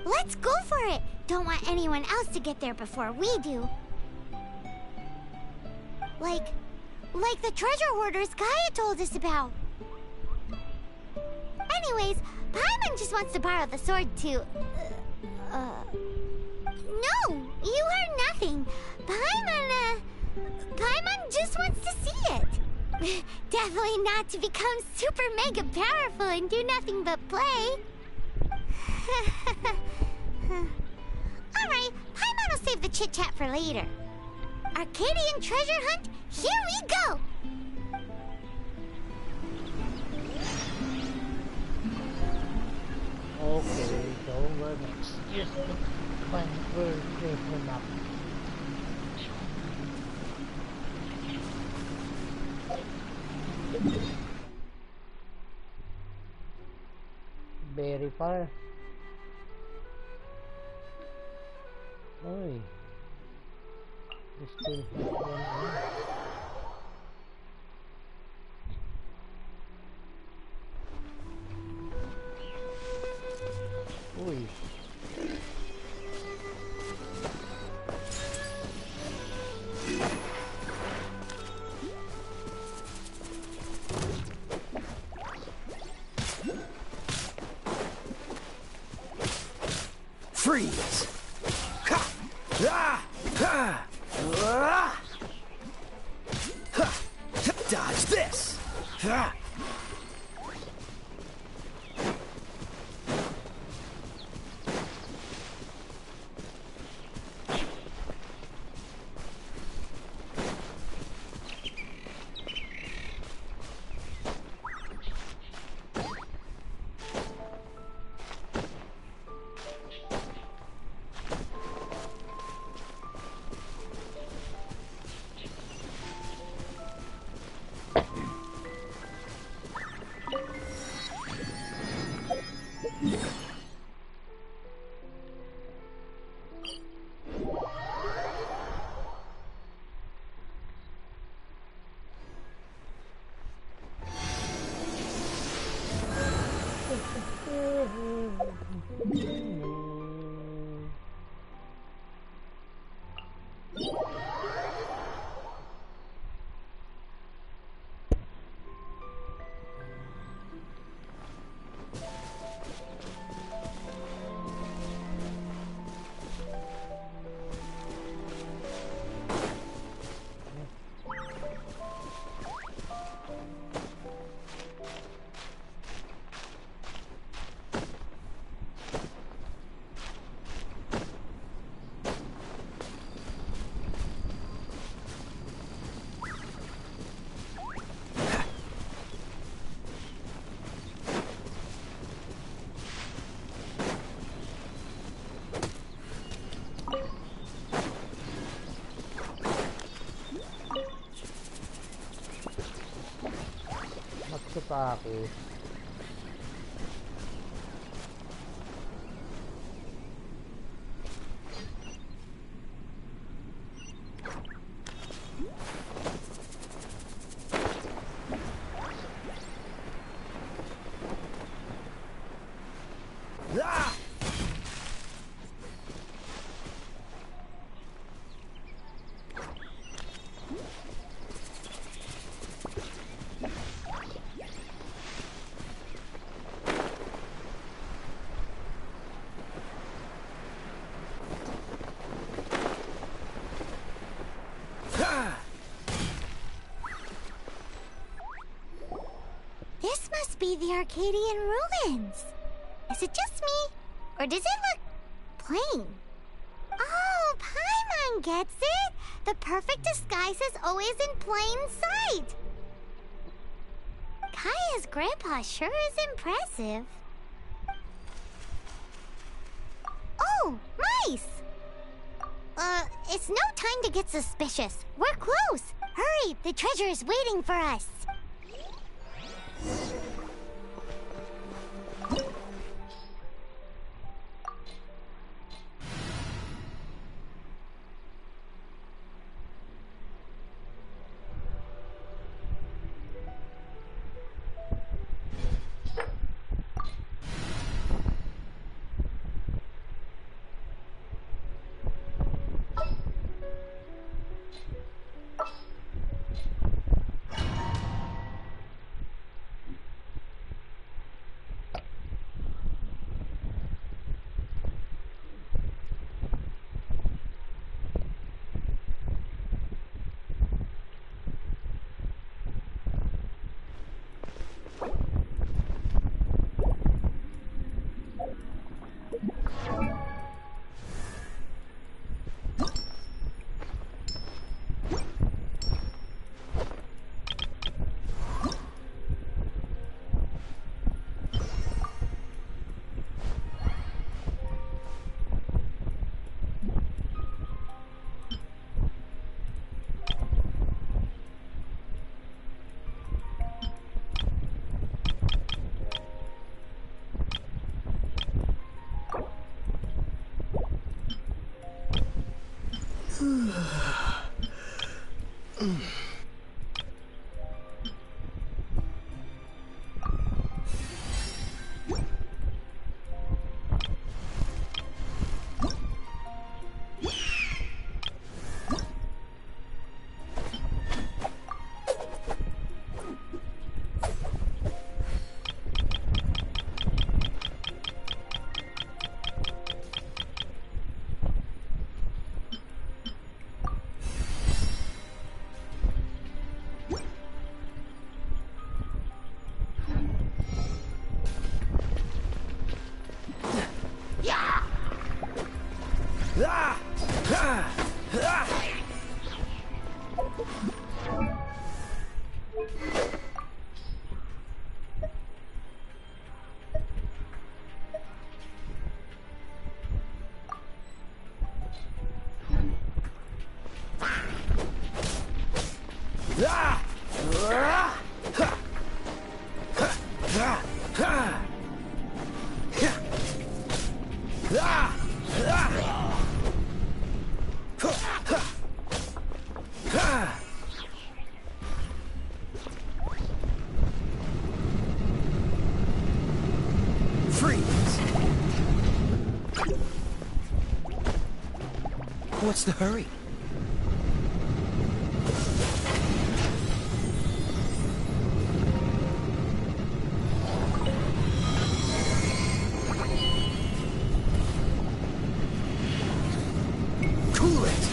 Let's go for it. Don't want anyone else to get there before we do. Like the treasure hoarders Gaia told us about. Anyways, Paimon just wants to borrow the sword to... No, you heard nothing. Paimon just wants to see it. Definitely not to become super mega powerful and do nothing but play. Alright, Paimon will save the chit-chat for later. Arcadian treasure hunt, here we go! Okay, so let's just conversation up. Very far. Oy. Still have one on. Uy. Freeze! Ha! Ah! Ha! Ah! Ha! Dodge this! Ha! Pa ako. Ah! This must be the Arcadian ruins. Is it just me? Or does it look plain? Oh, Paimon gets it! The perfect disguise is always in plain sight! Kaya's grandpa sure is impressive. Oh, mice! It's no time to get suspicious. We're close! Hurry, the treasure is waiting for us! What's the hurry? Cool it!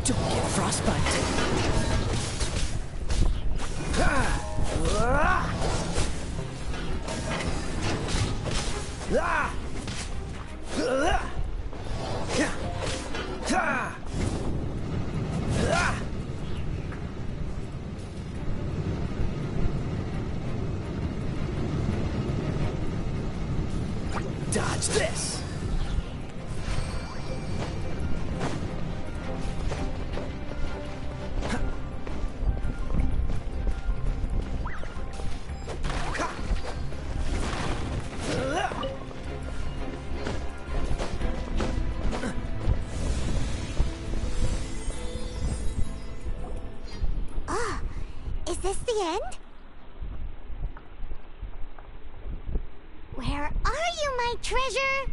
Don't get frostbite. Dodge this! Is this the end? Where are you, my treasure?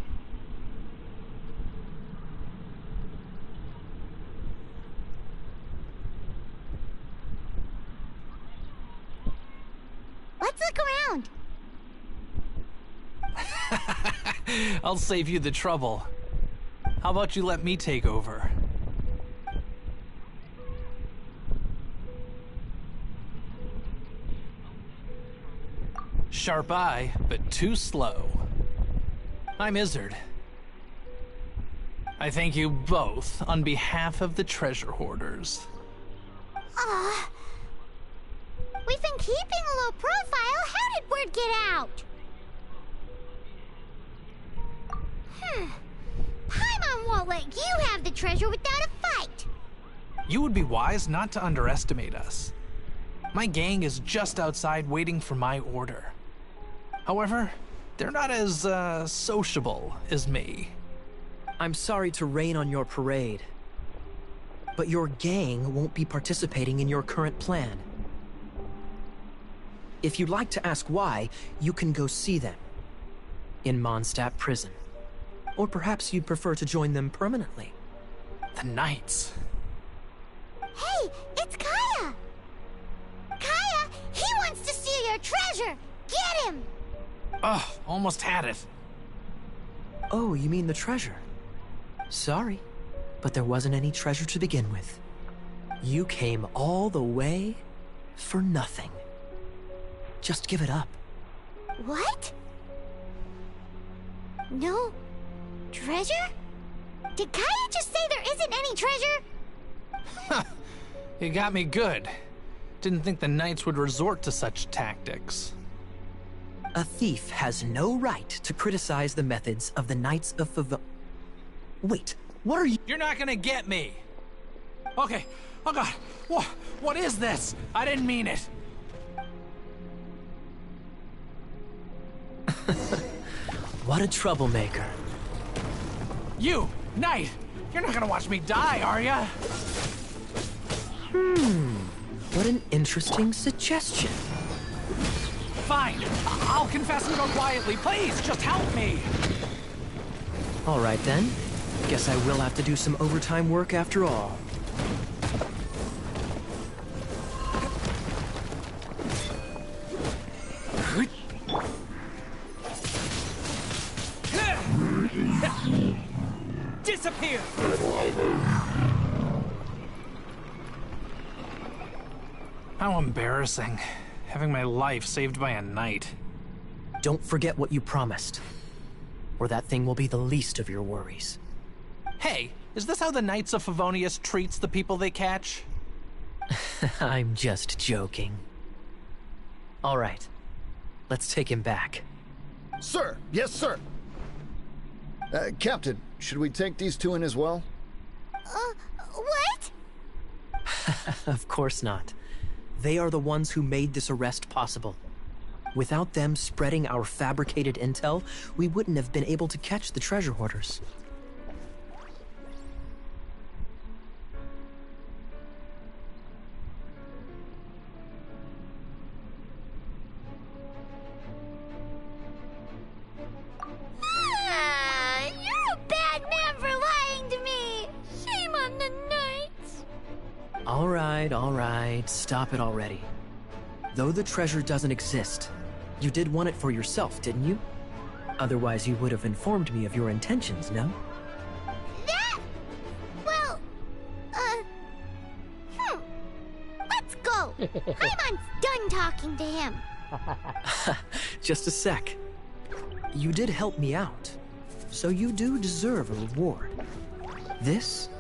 Let's look around. I'll save you the trouble. How about you let me take over? Sharp eye, but too slow. I'm Izzard. I thank you both on behalf of the treasure hoarders. We've been keeping a low profile. How did word get out? Paimon won't let you have the treasure without a fight. You would be wise not to underestimate us. My gang is just outside waiting for my order. However, they're not as, sociable as me. I'm sorry to rain on your parade, but your gang won't be participating in your current plan. If you'd like to ask why, you can go see them in Mondstadt Prison. Or perhaps you'd prefer to join them permanently. The Knights. Hey, it's Kaya! Kaya, he wants to steal your treasure! Get him! Ugh, almost had it. Oh, you mean the treasure? Sorry, but there wasn't any treasure to begin with. You came all the way for nothing. Just give it up. What? No treasure? Did Kaya just say there isn't any treasure? You got me good. Didn't think the Knights would resort to such tactics. A thief has no right to criticize the methods of the Knights of Wait, what are you— You're not gonna get me! Okay, Oh god! What is this? I didn't mean it! What a troublemaker. You, Knight! You're not gonna watch me die, are ya? What an interesting suggestion. Fine. I'll confess and go quietly. Please, just help me! All right then. Guess I will have to do some overtime work after all. Disappear! How embarrassing. Having my life saved by a knight. Don't forget what you promised, or that thing will be the least of your worries. Hey, is this how the Knights of Favonius treats the people they catch? I'm just joking. All right, let's take him back. Sir! Yes, sir! Captain, should we take these two in as well? What? Of course not. They are the ones who made this arrest possible. Without them spreading our fabricated intel, we wouldn't have been able to catch the treasure hoarders. You're a bad man for lying to me! Shame on the Knights! All right, stop it already. Though the treasure doesn't exist, you did want it for yourself, didn't you? Otherwise, you would have informed me of your intentions, no? That? Well, let's go! Paimon's done talking to him. Just a sec. You did help me out, so you do deserve a reward. This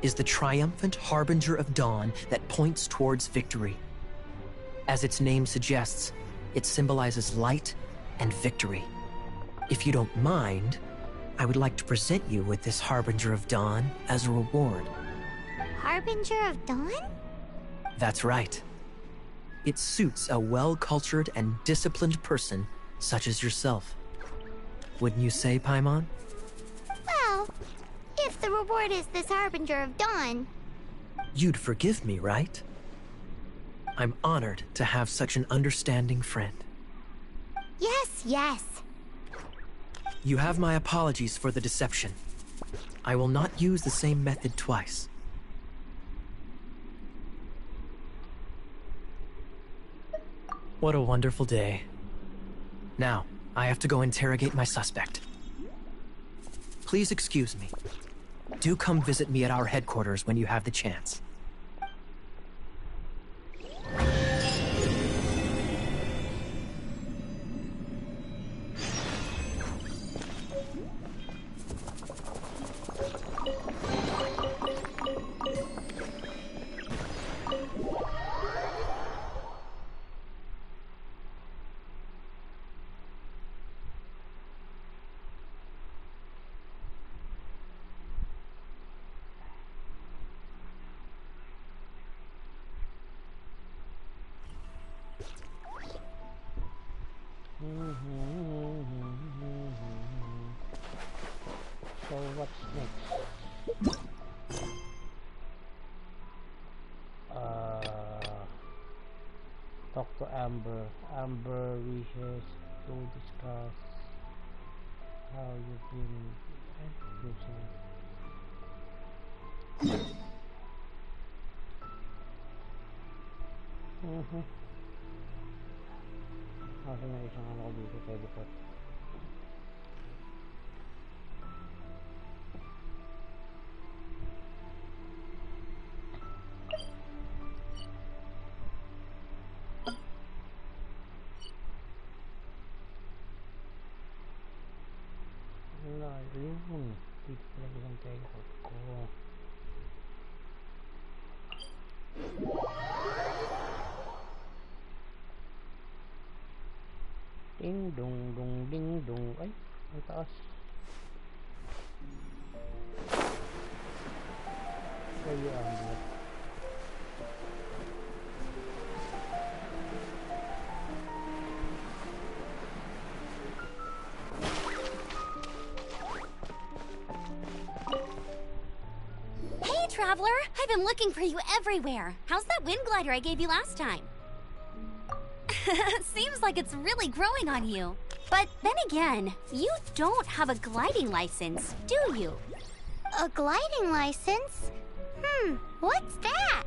is the triumphant harbinger of dawn that points towards victory. As its name suggests, it symbolizes light and victory. If you don't mind, I would like to present you with this harbinger of dawn as a reward. Harbinger of Dawn? That's right. It suits a well-cultured and disciplined person such as yourself. Wouldn't you say, Paimon? Well, if the reward is this Harbinger of Dawn. You'd forgive me, right? I'm honored to have such an understanding friend. Yes, yes. You have my apologies for the deception. I will not use the same method twice. What a wonderful day. Now, I have to go interrogate my suspect. Please excuse me. Do come visit me at our headquarters when you have the chance. So what's next? Talk to Amber. Amber wishes to discuss how you've been using Kasi may isang ano ko dito, teleport. Wala, yun. Dito pala isang teleport ko. Ding dong dong ding dong. Ay, ang taas. Kayo ang Traveler! I've been looking for you everywhere. How's that wind glider I gave you last time? Seems like it's really growing on you. But then again, you don't have a gliding license, do you? A gliding license? What's that?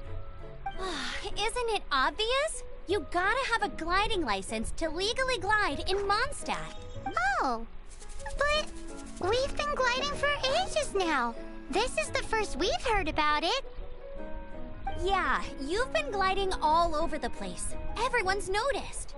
Isn't it obvious? You gotta have a gliding license to legally glide in Mondstadt. Oh, but we've been gliding for ages now. This is the first we've heard about it. Yeah, you've been gliding all over the place. Everyone's noticed.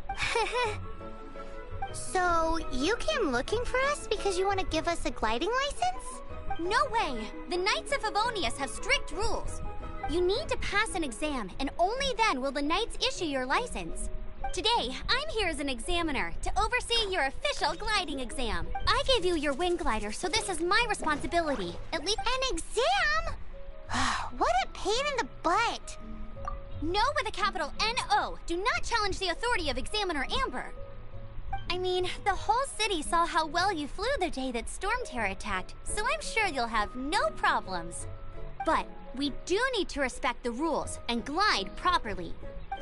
So, you came looking for us because you want to give us a gliding license? No way! The Knights of Favonius have strict rules. You need to pass an exam, and only then will the Knights issue your license. Today, I'm here as an examiner to oversee your official gliding exam. I gave you your wind glider, so this is my responsibility. At least an exam? What a pain in the butt. No with a capital N-O. Do not challenge the authority of Examiner Amber. I mean, the whole city saw how well you flew the day that Storm Terror attacked, so I'm sure you'll have no problems. But we do need to respect the rules and glide properly.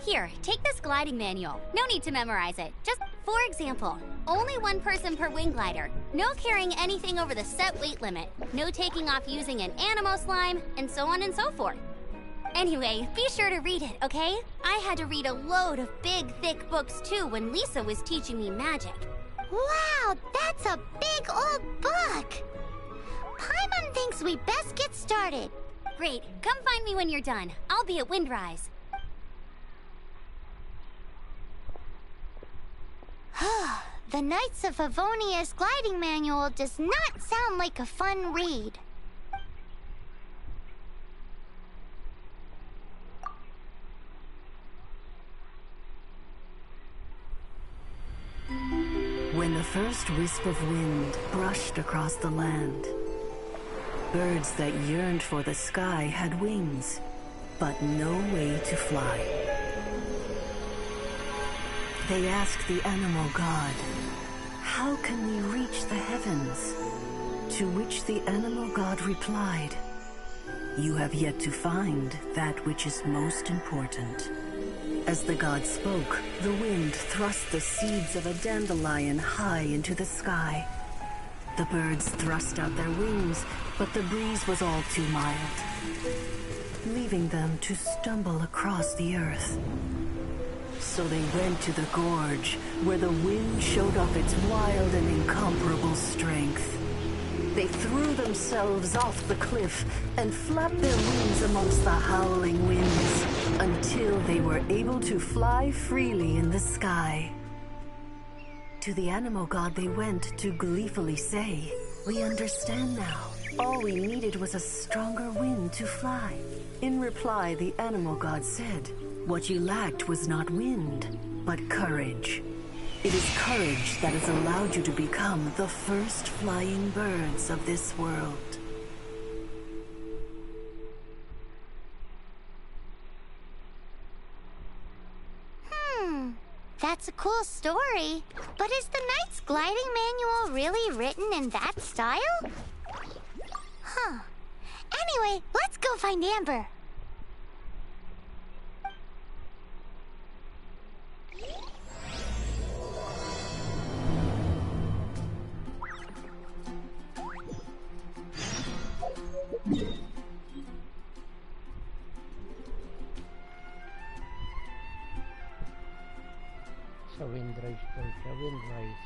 Here, take this gliding manual. No need to memorize it. Just, for example, only one person per wing glider. No carrying anything over the set weight limit. No taking off using an animo slime, and so on and so forth. Anyway, be sure to read it, okay? I had to read a load of big, thick books too when Lisa was teaching me magic. Wow, that's a big old book! Paimon thinks we best get started. Great, come find me when you're done. I'll be at Windrise. The Knights of Favonius gliding manual does not sound like a fun read. When the first wisp of wind brushed across the land, birds that yearned for the sky had wings, but no way to fly. They asked the animal god, "How can we reach the heavens?" To which the animal god replied, "You have yet to find that which is most important." As the god spoke, the wind thrust the seeds of a dandelion high into the sky. The birds thrust out their wings, but the breeze was all too mild, leaving them to stumble across the earth. So they went to the gorge, where the wind showed off its wild and incomparable strength. They threw themselves off the cliff and flapped their wings amongst the howling winds until they were able to fly freely in the sky. To the animal god they went to gleefully say, "We understand now. All we needed was a stronger wind to fly." In reply, the animal god said, "What you lacked was not wind, but courage. It is courage that has allowed you to become the first flying birds of this world." That's a cool story. But is the Knight's gliding manual really written in that style? Anyway, let's go find Amber. Sa Windrise daw siya, Windrise.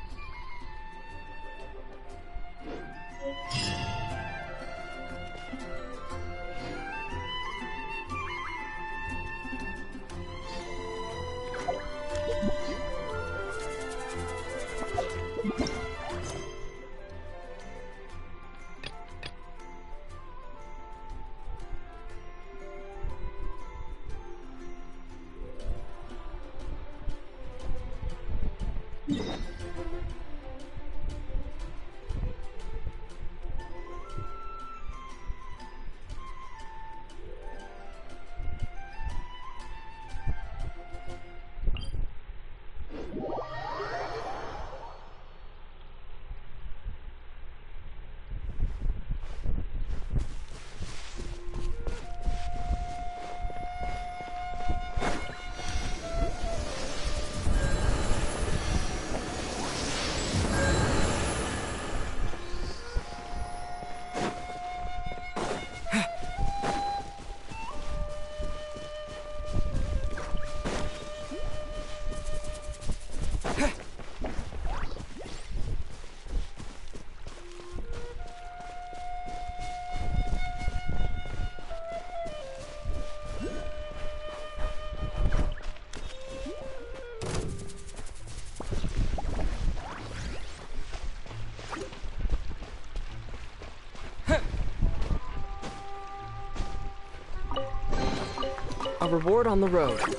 A reward on the road.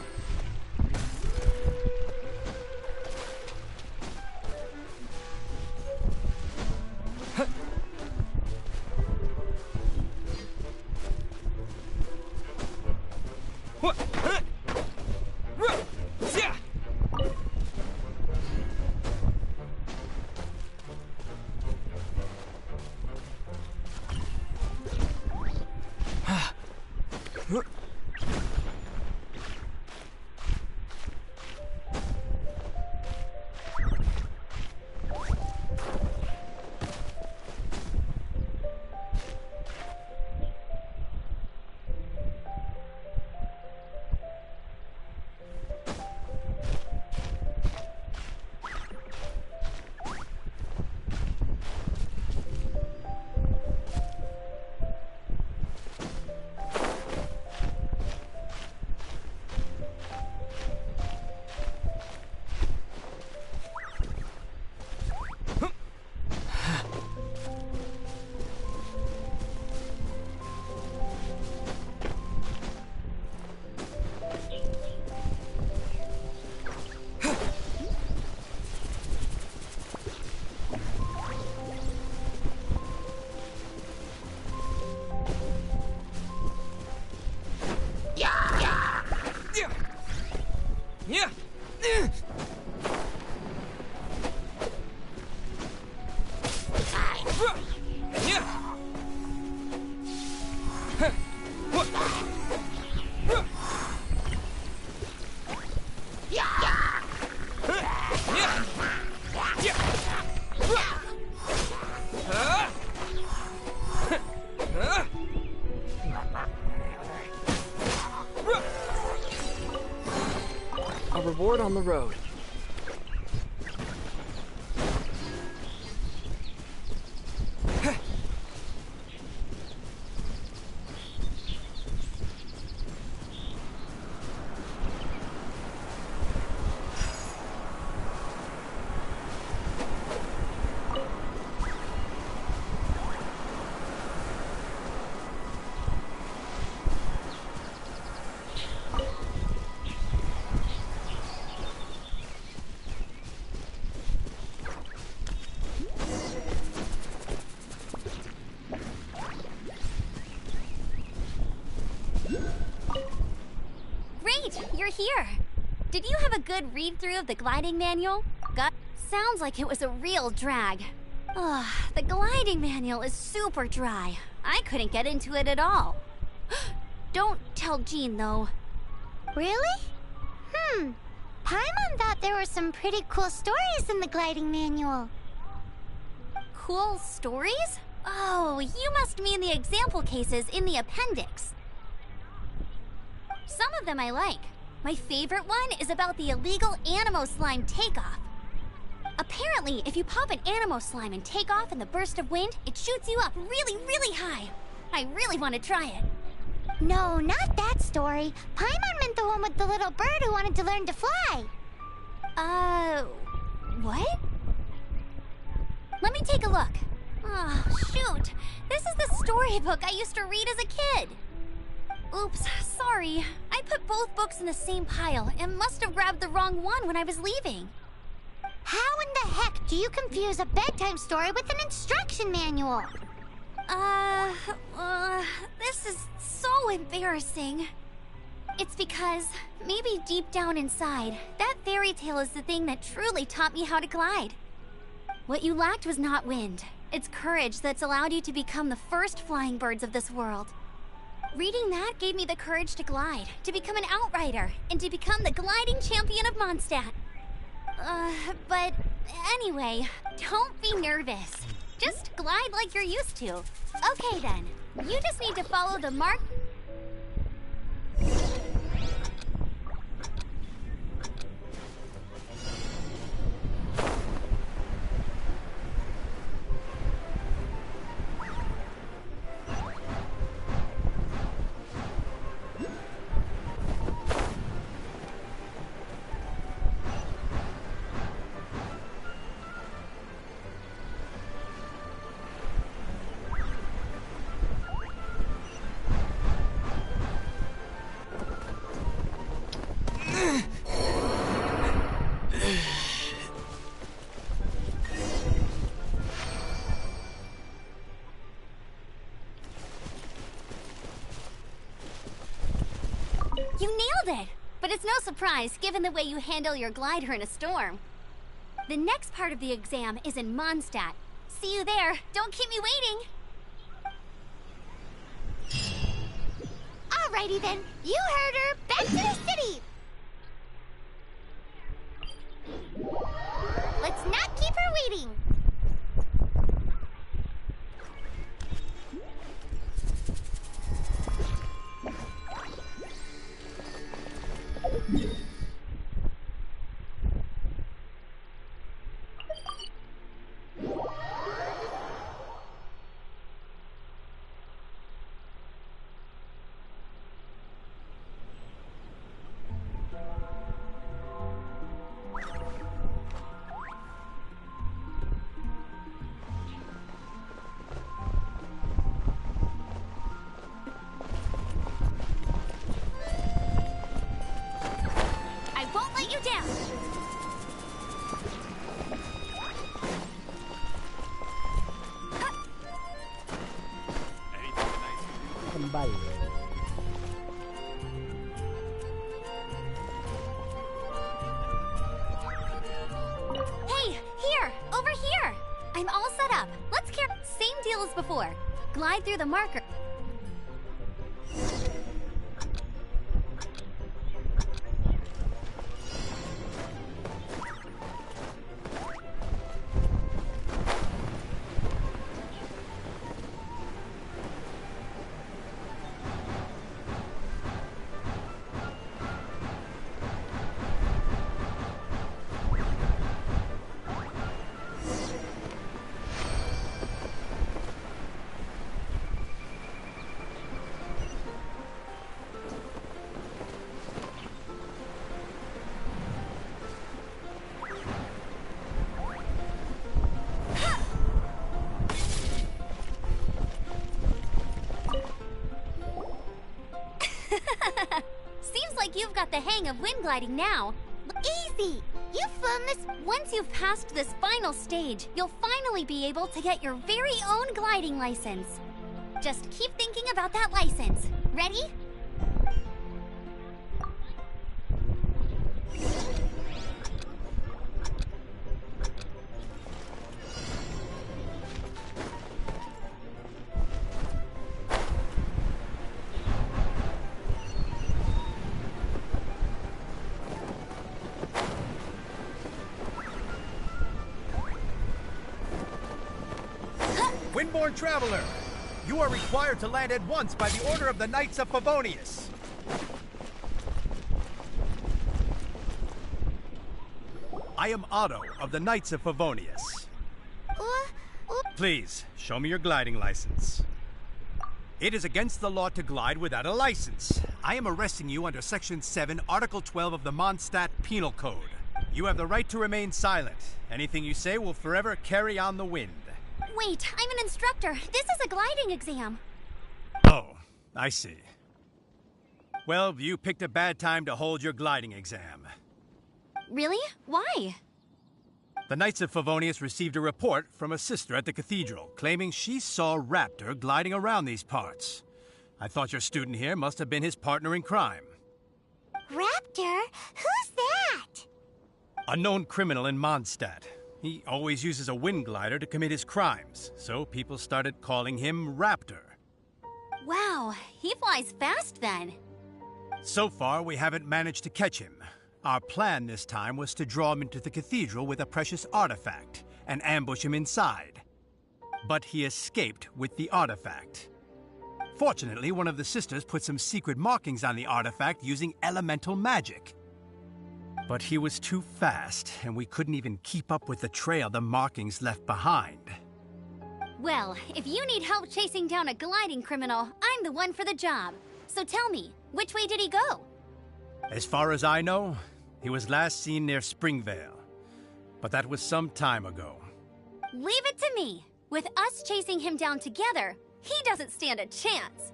A reward on the road. You're here. Did you have a good read-through of the gliding manual? Sounds like it was a real drag. Ugh, the gliding manual is super dry. I couldn't get into it at all. Don't tell Jean, though. Really? Paimon thought there were some pretty cool stories in the gliding manual. Cool stories? Oh, you must mean the example cases in the appendix. Some of them I like. My favorite one is about the illegal Animo Slime takeoff. Apparently, if you pop an Animo Slime and take off in the burst of wind, it shoots you up really, really high. I really want to try it. No, not that story. Paimon meant the one with the little bird who wanted to learn to fly. What? Let me take a look. Oh, shoot. This is the storybook I used to read as a kid. Oops, sorry. I put both books in the same pile and must have grabbed the wrong one when I was leaving. How in the heck do you confuse a bedtime story with an instruction manual? This is so embarrassing. It's because, maybe deep down inside, that fairy tale is the thing that truly taught me how to glide. What you lacked was not wind. It's courage that's allowed you to become the first flying birds of this world. Reading that gave me the courage to glide, to become an outrider, and to become the gliding champion of Mondstadt. But anyway, don't be nervous. Just glide like you're used to. Okay then, you just need to follow the mark... it! But it's no surprise, given the way you handle your glider in a storm. The next part of the exam is in Mondstadt. See you there. Don't keep me waiting! Alrighty then, you heard her. Back to the city! Let's not keep her waiting! Kembali. Hey, here! Over here! I'm all set up. Let's care. Same deal as before. Glide through the marker. Seems like you've got the hang of wind gliding now. Easy! You've flown this. Once you've passed this final stage, you'll finally be able to get your very own gliding license. Just keep thinking about that license. Ready? Windborne Traveler, you are required to land at once by the order of the Knights of Favonius. I am Otto of the Knights of Favonius. Please, show me your gliding license. It is against the law to glide without a license. I am arresting you under Section 7, Article 12 of the Mondstadt Penal Code. You have the right to remain silent. Anything you say will forever carry on the wind. Wait, I'm an instructor. This is a gliding exam. Oh, I see. Well, you picked a bad time to hold your gliding exam. Really? Why? The Knights of Favonius received a report from a sister at the cathedral claiming she saw Raptor gliding around these parts. I thought your student here must have been his partner in crime. Raptor? Who's that? A known criminal in Mondstadt. He always uses a wind glider to commit his crimes, so people started calling him Raptor. Wow, he flies fast then. So far, we haven't managed to catch him. Our plan this time was to draw him into the cathedral with a precious artifact and ambush him inside. But he escaped with the artifact. Fortunately, one of the sisters put some secret markings on the artifact using elemental magic. But he was too fast, and we couldn't even keep up with the trail the markings left behind. Well, if you need help chasing down a gliding criminal, I'm the one for the job. So tell me, which way did he go? As far as I know, he was last seen near Springvale. But that was some time ago. Leave it to me. With us chasing him down together, he doesn't stand a chance.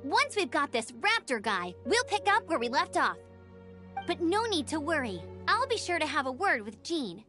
Once we've got this Raptor guy, we'll pick up where we left off. But no need to worry. I'll be sure to have a word with Jean.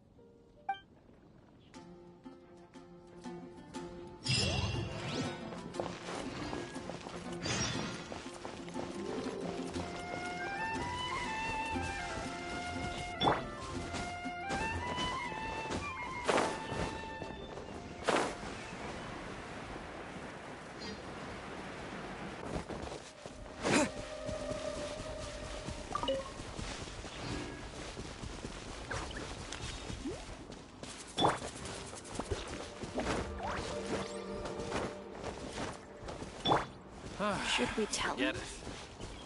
Should we tell him?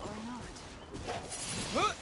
Or not?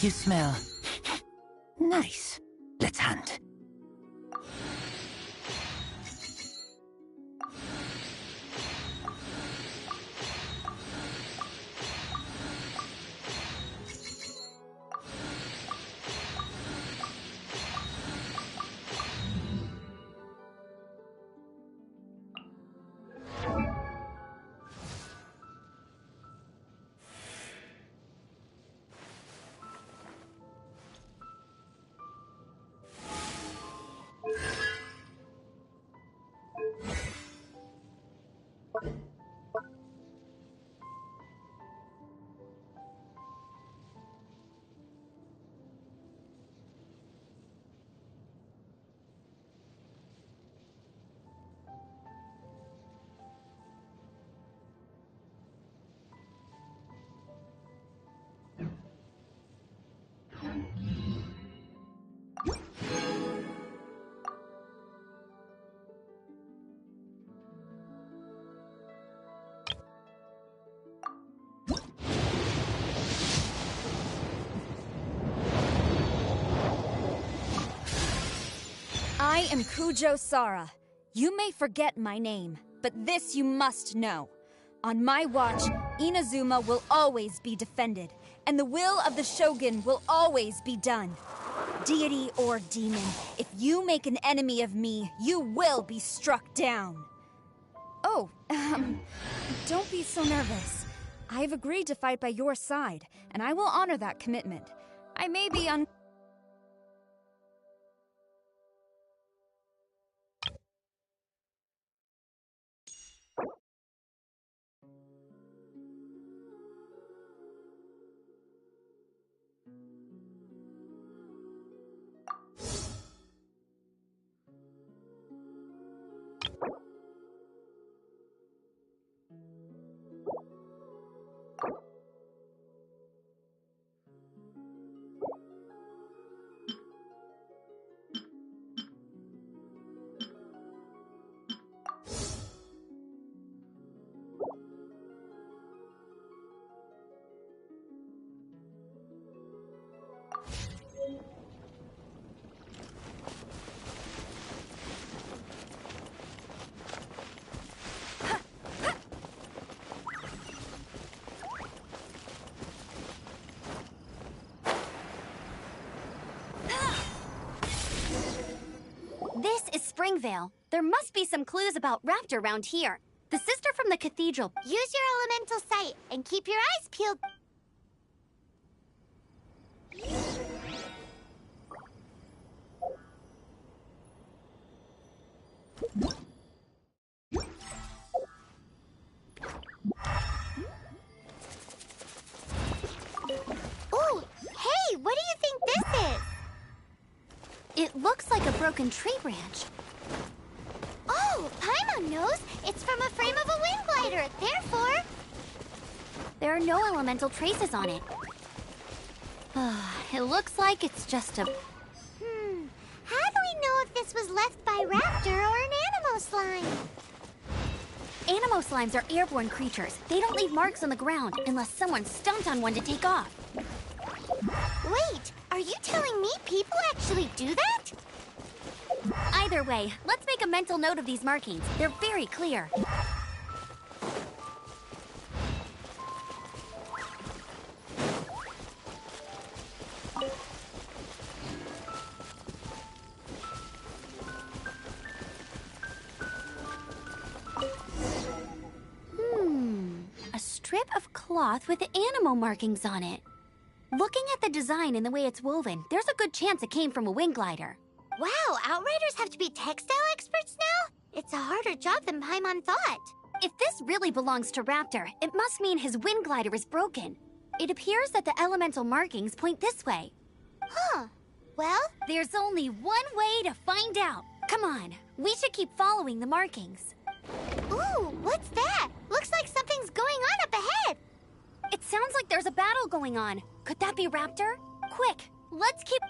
You smell nice. Let's hunt. I am Kujo Sara. You may forget my name, but this you must know. On my watch, Inazuma will always be defended, and the will of the Shogun will always be done. Deity or demon, if you make an enemy of me, you will be struck down. Oh, don't be so nervous. I have agreed to fight by your side, and I will honor that commitment. I may be This is Springvale. There must be some clues about Raptor around here. The sister from the cathedral. Use your elemental sight and keep your eyes peeled. Ooh, hey, what do you think this is? It looks like a broken tree branch. Oh, Paimon knows. It's from a frame of a wind glider. Therefore, there are no elemental traces on it. It looks like it's just a... how do we know if this was left by Raptor or an Animo slime? Animo slimes are airborne creatures. They don't leave marks on the ground unless someone stomped on one to take off. Wait, are you telling me people actually do that? Either way, let's make a mental note of these markings. They're very clear. A strip of cloth with Animo markings on it. Looking at the design and the way it's woven, there's a good chance it came from a wind glider. Wow, Outriders have to be textile experts now? It's a harder job than Paimon thought. If this really belongs to Raptor, it must mean his wind glider is broken. It appears that the elemental markings point this way. Huh. Well, there's only one way to find out. Come on, we should keep following the markings. Ooh, what's that? Looks like something's going on up ahead. It sounds like there's a battle going on. Could that be Raptor? Quick, let's keep...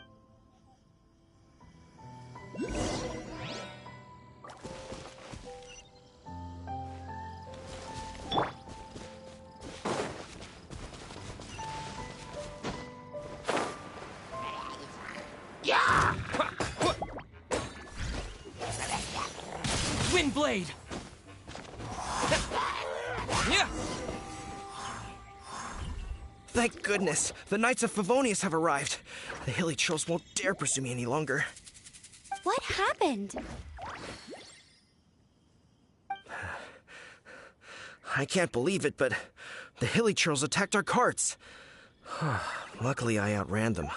blade! Thank goodness, the Knights of Favonius have arrived. The hilly trolls won't dare pursue me any longer. What happened? I can't believe it, but the hilly trolls attacked our carts. Luckily, I outran them.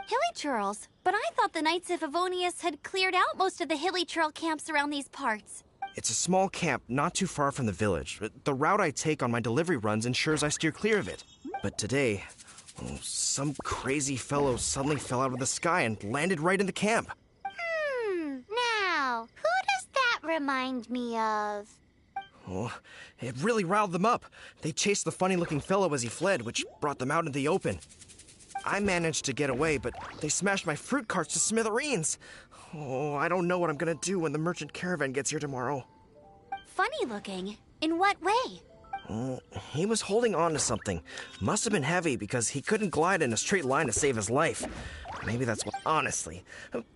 Hilly churls? But I thought the Knights of Favonius had cleared out most of the hilly churl camps around these parts. It's a small camp not too far from the village. The route I take on my delivery runs ensures I steer clear of it. But today, some crazy fellow suddenly fell out of the sky and landed right in the camp. Now, who does that remind me of? Oh, it really riled them up. They chased the funny-looking fellow as he fled, which brought them out into the open. I managed to get away, but they smashed my fruit carts to smithereens. Oh, I don't know what I'm gonna do when the merchant caravan gets here tomorrow. Funny looking? In what way? He was holding on to something. Must have been heavy because he couldn't glide in a straight line to save his life. Maybe that's what... Honestly,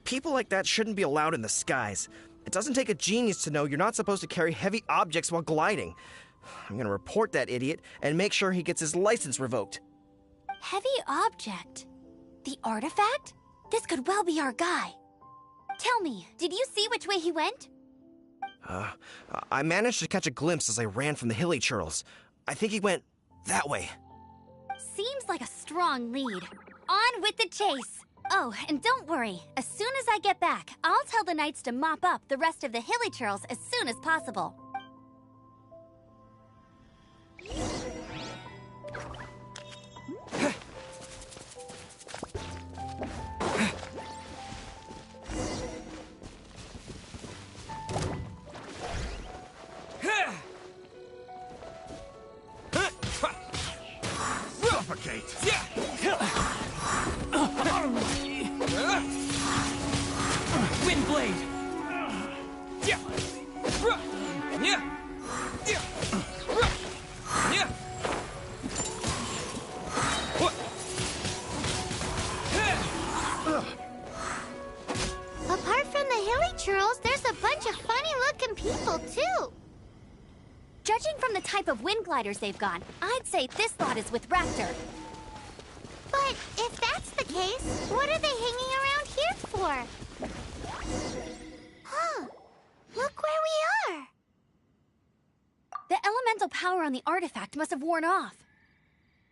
people like that shouldn't be allowed in the skies. It doesn't take a genius to know you're not supposed to carry heavy objects while gliding. I'm gonna report that idiot and make sure he gets his license revoked. Heavy object? The artifact? This could well be our guy. Tell me, did you see which way he went? I managed to catch a glimpse as I ran from the hilly churls. I think he went that way. Seems like a strong lead. On with the chase! Oh, and don't worry. As soon as I get back, I'll tell the knights to mop up the rest of the hilly churls as soon as possible. Suffocate! Windblade! Apart from the hilly churls, there's a bunch of funny-looking people, too. Judging from the type of wind gliders they've got, I'd say this lot is with Raptor. But if that's the case, what are they hanging around here for? Huh. Look where we are. The elemental power on the artifact must have worn off.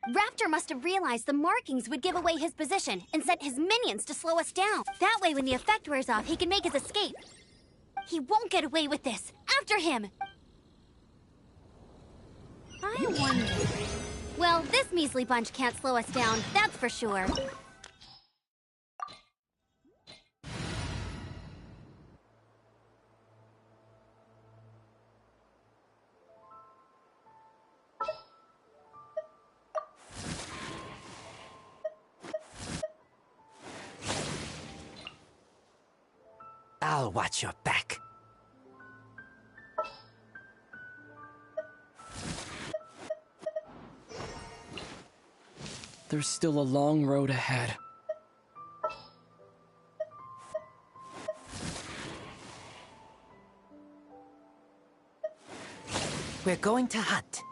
Raptor must have realized the markings would give away his position and sent his minions to slow us down. That way, when the effect wears off, he can make his escape. He won't get away with this. After him! I wonder... Well, this measly bunch can't slow us down, that's for sure. I'll watch your back. There's still a long road ahead. We're going to hunt.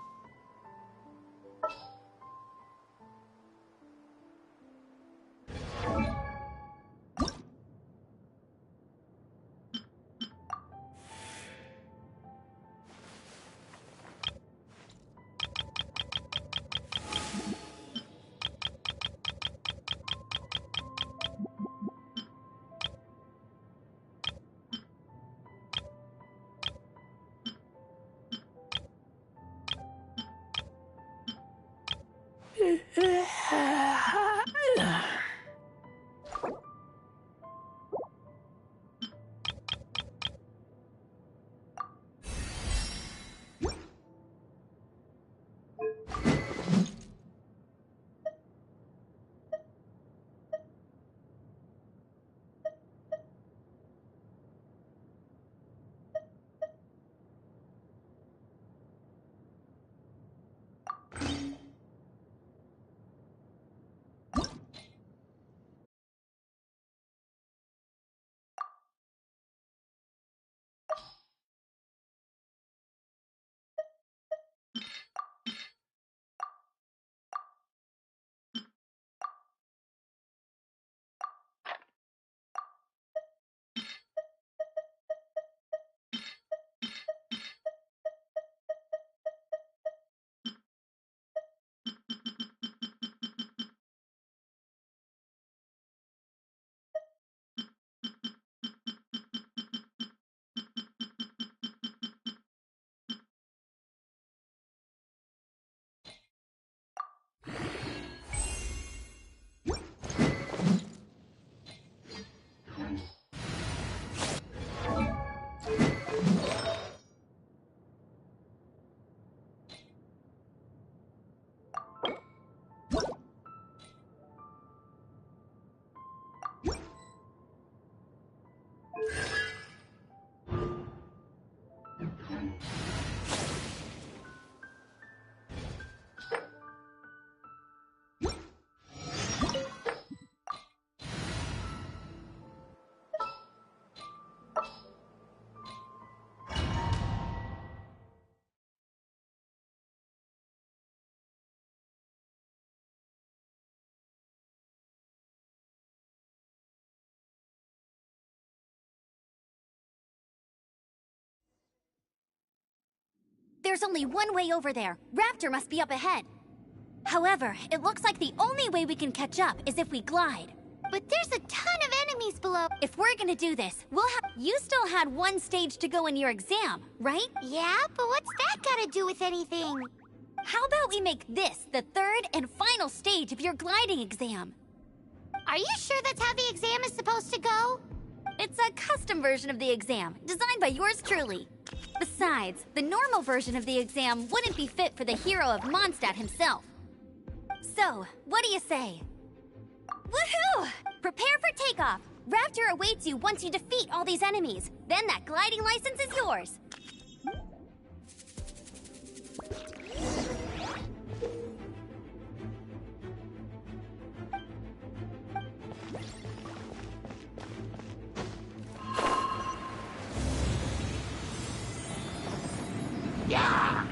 There's only one way over there. Raptor must be up ahead. However, it looks like the only way we can catch up is if we glide. But there's a ton of enemies below. If we're gonna do this, we'll have... You still had one stage to go in your exam, right? Yeah, but what's that gotta do with anything? How about we make this the third and final stage of your gliding exam? Are you sure that's how the exam is supposed to go? It's a custom version of the exam, designed by yours truly. Besides, the normal version of the exam wouldn't be fit for the hero of Mondstadt himself. So, what do you say? Woohoo! Prepare for takeoff! Raptor awaits you once you defeat all these enemies. Then that gliding license is yours. Yeah!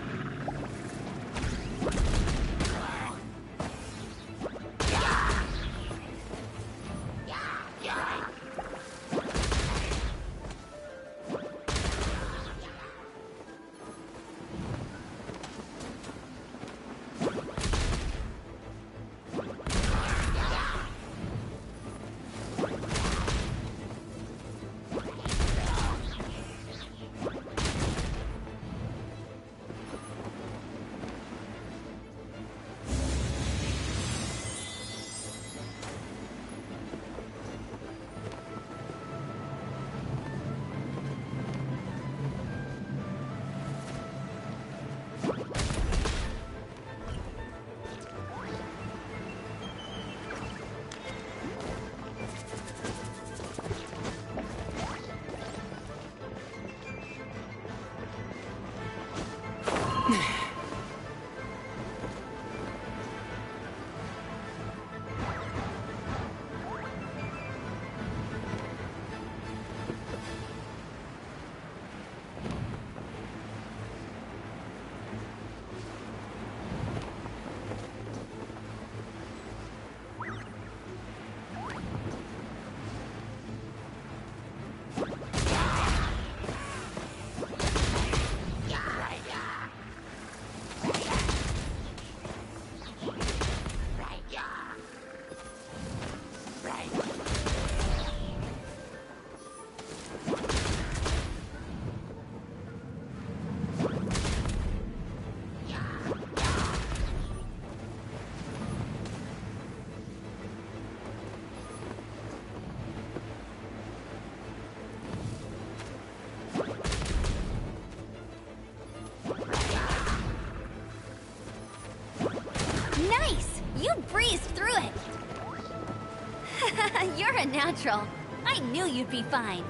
You're a natural. I knew you'd be fine.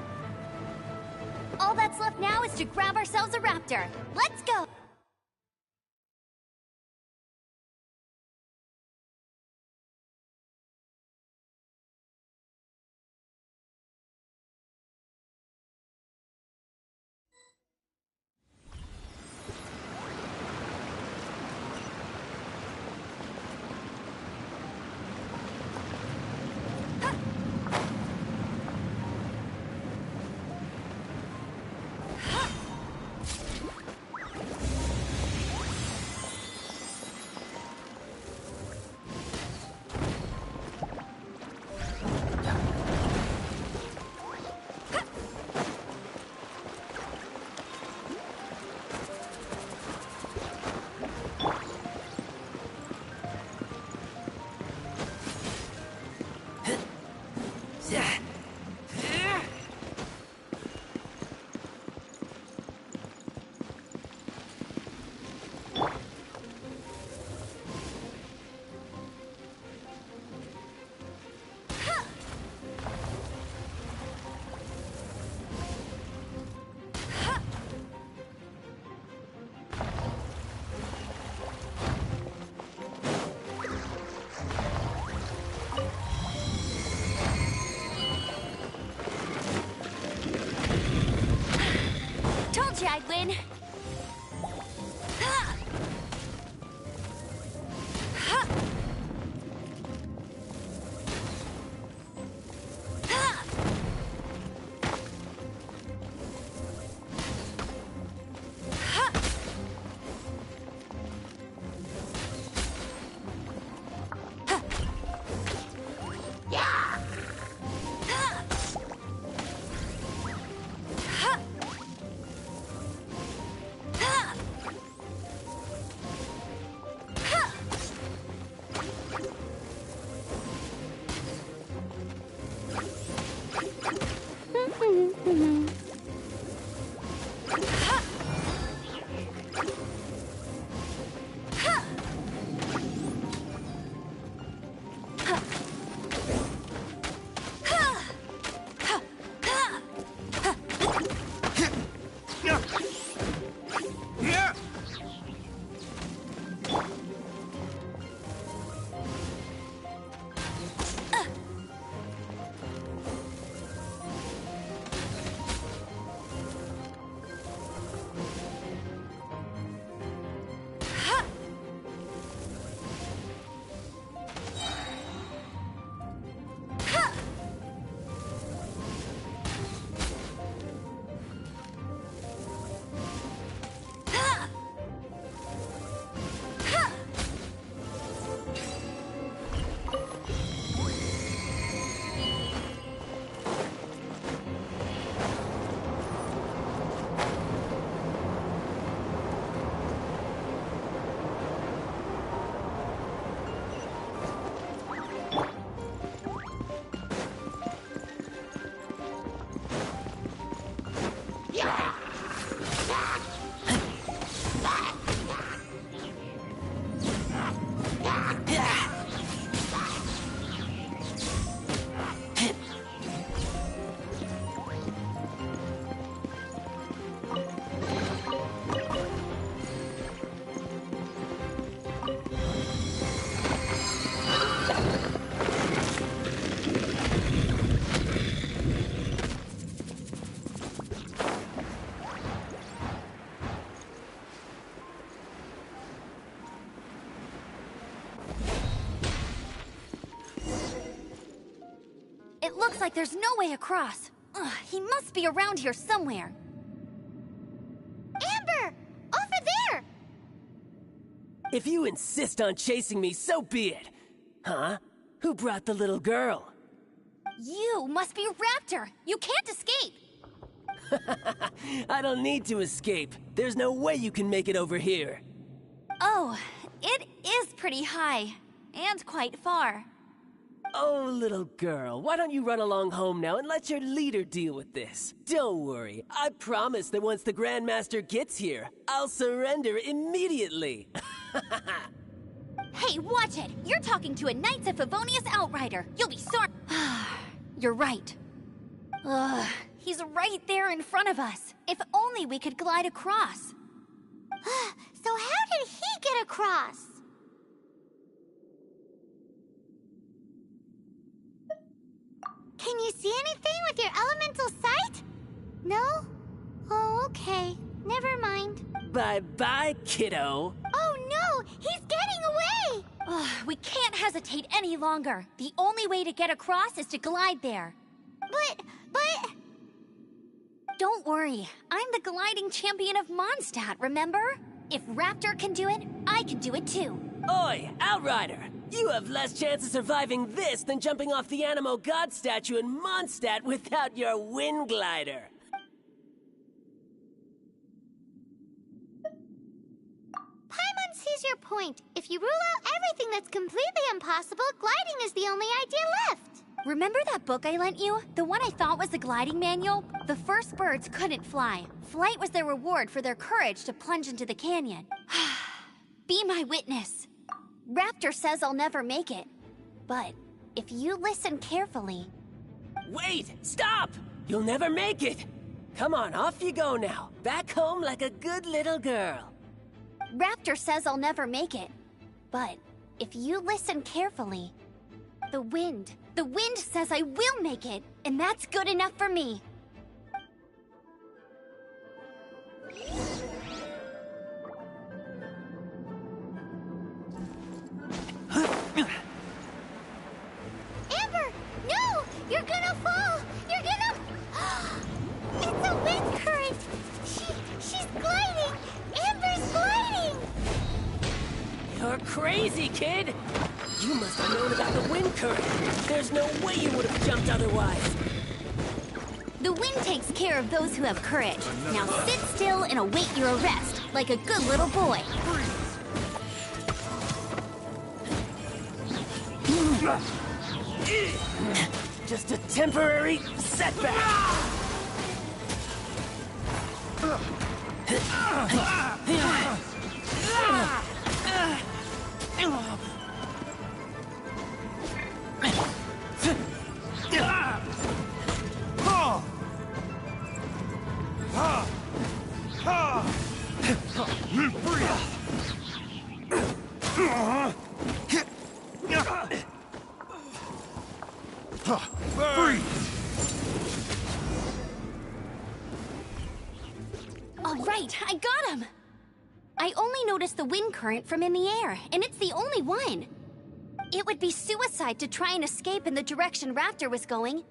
All that's left now is to grab ourselves a raptor. Let's go! I'd win. It looks like there's no way across. Ugh, he must be around here somewhere. Amber! Over there! If you insist on chasing me, so be it. Huh? Who brought the little girl? You must be Raptor! You can't escape! I don't need to escape. There's no way you can make it over here. Oh, it is pretty high. And quite far. Oh, little girl, why don't you run along home now and let your leader deal with this? Don't worry, I promise that once the Grandmaster gets here, I'll surrender immediately. Hey, watch it! You're talking to a Knights of Favonius outrider. You'll be sorry. You're right. Ugh, he's right there in front of us. If only we could glide across. So how did he get across? Can you see anything with your elemental sight? No? Oh, okay. Never mind. Bye-bye, kiddo. Oh no! He's getting away! Ugh, we can't hesitate any longer. The only way to get across is to glide there. But... Don't worry. I'm the gliding champion of Mondstadt, remember? If Raptor can do it, I can do it too. Oi, Outrider! You have less chance of surviving this than jumping off the Animo God statue in Mondstadt without your wind glider. Paimon sees your point. If you rule out everything that's completely impossible, gliding is the only idea left. Remember that book I lent you? The one I thought was the gliding manual? The first birds couldn't fly. Flight was their reward for their courage to plunge into the canyon. Be my witness. Raptor says I'll never make it. But if you listen carefully... Wait! Stop! You'll never make it! Come on, off you go now. Back home like a good little girl. Raptor says I'll never make it. But if you listen carefully... The wind says I will make it, and that's good enough for me. Amber! No! You're gonna fall! You're gonna... It's a wind current! She's gliding! Amber's gliding! You're crazy, kid! You must have known about the wind current. There's no way you would have jumped otherwise. The wind takes care of those who have courage. Now sit still and await your arrest, like a good little boy. Just a temporary setback. All right, I got him. I only noticed the wind current from in the air, and it's the only one. It would be suicide to try and escape in the direction Raptor was going.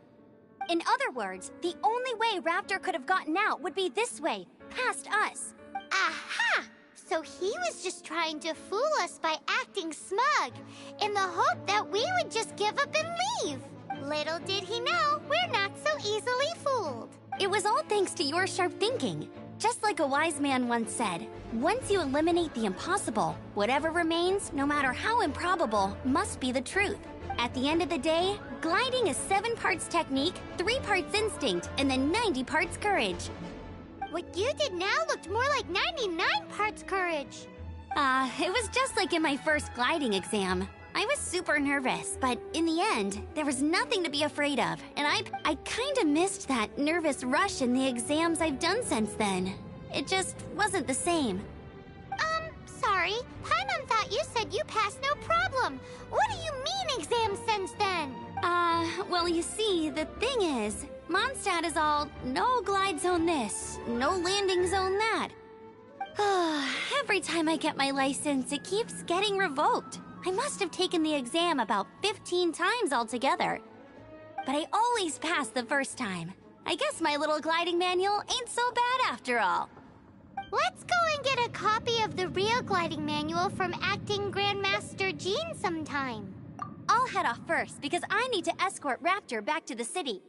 In other words, the only way Raptor could have gotten out would be this way, past us. Aha! So he was just trying to fool us by acting smug, in the hope that we would just give up and leave. Little did he know, we're not so easily fooled. It was all thanks to your sharp thinking. Just like a wise man once said, once you eliminate the impossible, whatever remains, no matter how improbable, must be the truth. At the end of the day, gliding is 7 parts technique, 3 parts instinct, and then 90 parts courage. What you did now looked more like 99 parts courage. It was just like in my first gliding exam. I was super nervous, but in the end, there was nothing to be afraid of, and I kinda missed that nervous rush in the exams I've done since then. It just wasn't the same. Sorry. Paimon thought you said you passed no problem. What do you mean exams since then? Well, you see, the thing is, Mondstadt is all no glide zone this, no landing zone that. Every time I get my license, it keeps getting revoked. I must have taken the exam about 15 times altogether. but I always pass the first time. I guess my little gliding manual ain't so bad after all. Let's go and get a copy of the real gliding manual from acting Grandmaster Jean sometime. I'll head off first because I need to escort Raptor back to the city.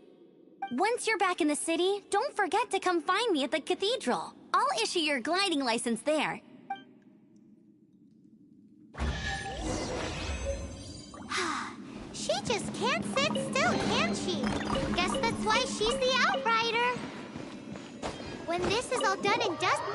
Once you're back in the city, don't forget to come find me at the cathedral. I'll issue your gliding license there. She just can't sit still, can she? Guess that's why she's the Outrider. When this is all done and dusted...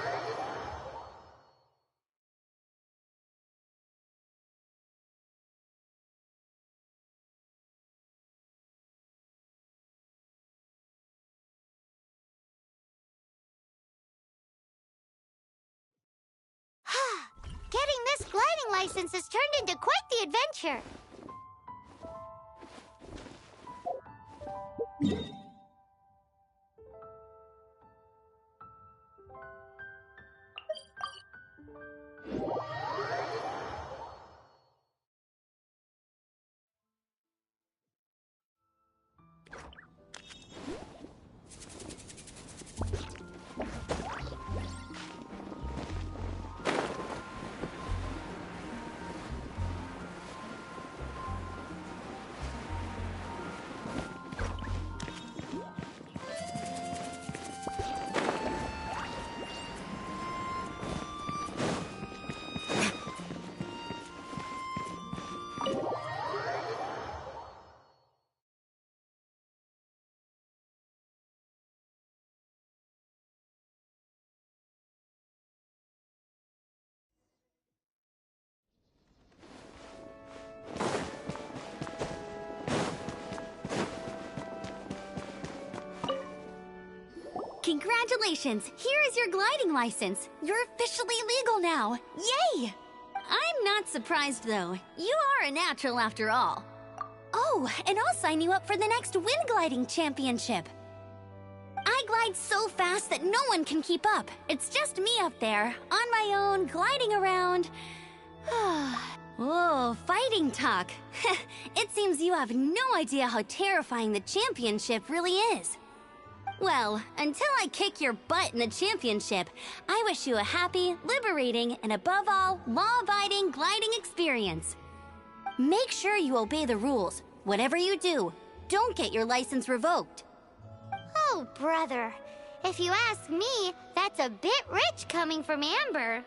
Getting this gliding license has turned into quite the adventure. Congratulations! Here is your gliding license. You're officially legal now. Yay! I'm not surprised, though. You are a natural after all. Oh, and I'll sign you up for the next wind gliding championship. I glide so fast that no one can keep up. It's just me up there, on my own, gliding around. Whoa, fighting talk. It seems you have no idea how terrifying the championship really is. Well, until I kick your butt in the championship, I wish you a happy, liberating, and above all, law-abiding gliding experience. Make sure you obey the rules. Whatever you do, don't get your license revoked. Oh, brother. If you ask me, that's a bit rich coming from Amber.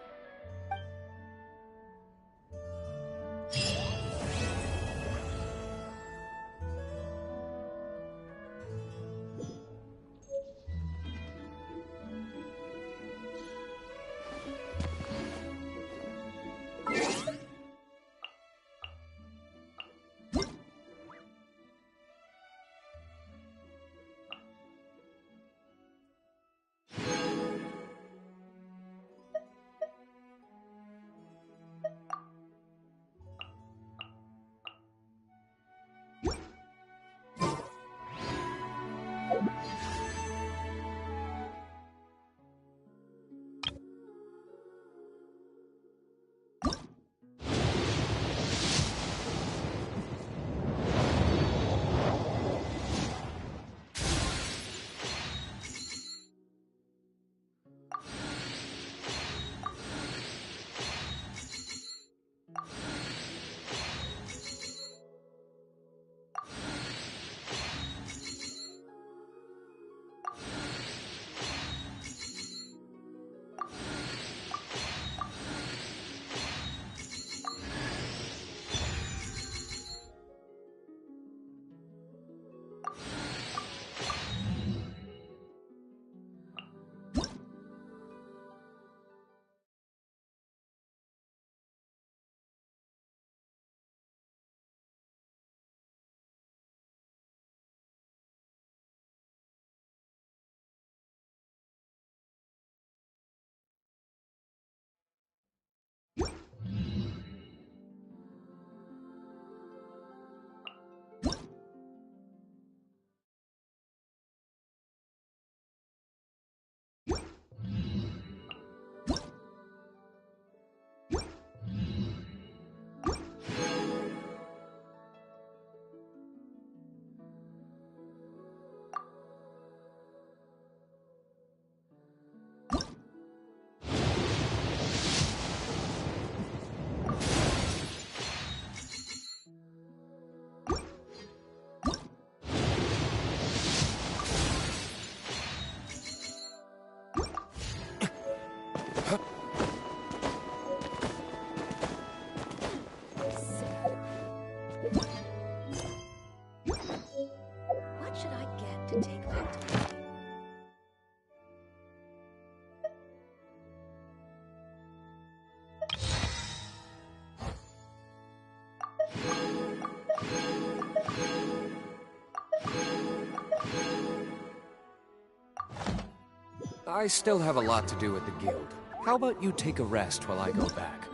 I still have a lot to do at the guild. How about you take a rest while I go back?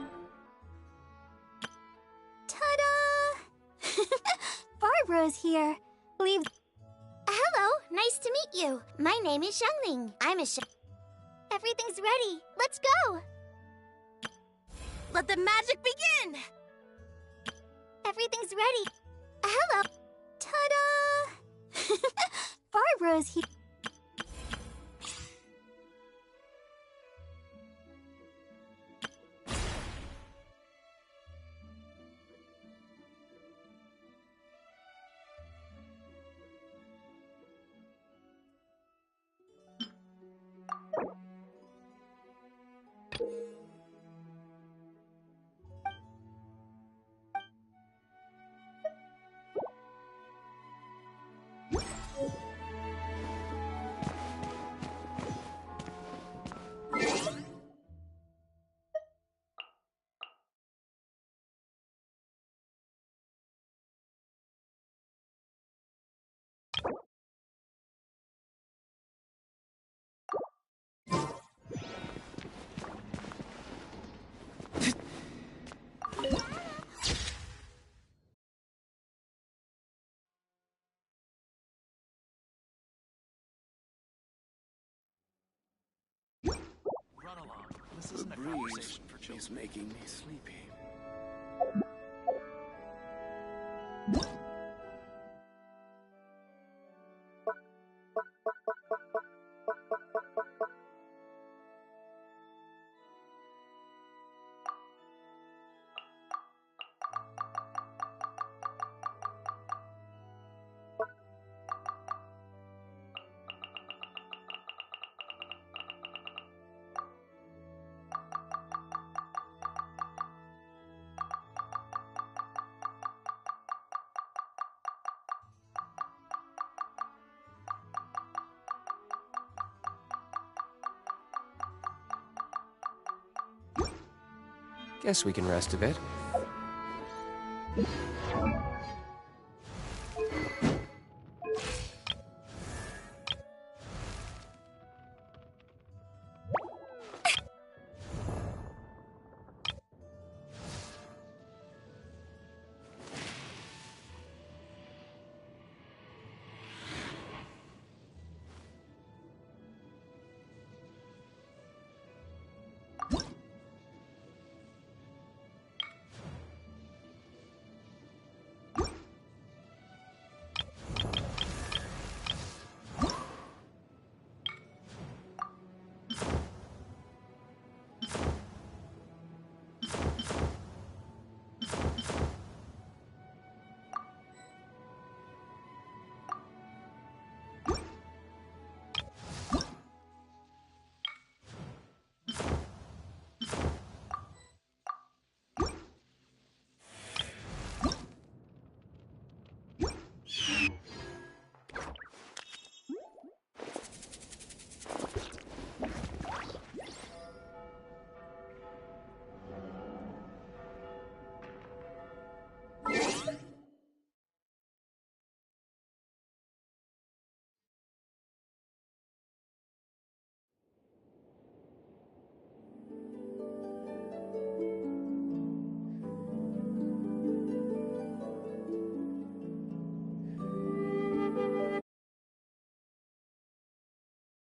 Ta-da! Barbara's here. Leave. Hello, nice to meet you. My name is Xiangling. I'm a Everything's ready. Let's go. Let the magic begin! Everything's ready. Hello. Ta-da! Barbara's here. Run along. This isn't a conversation for children. Is making me sleepy. Guess we can rest a bit.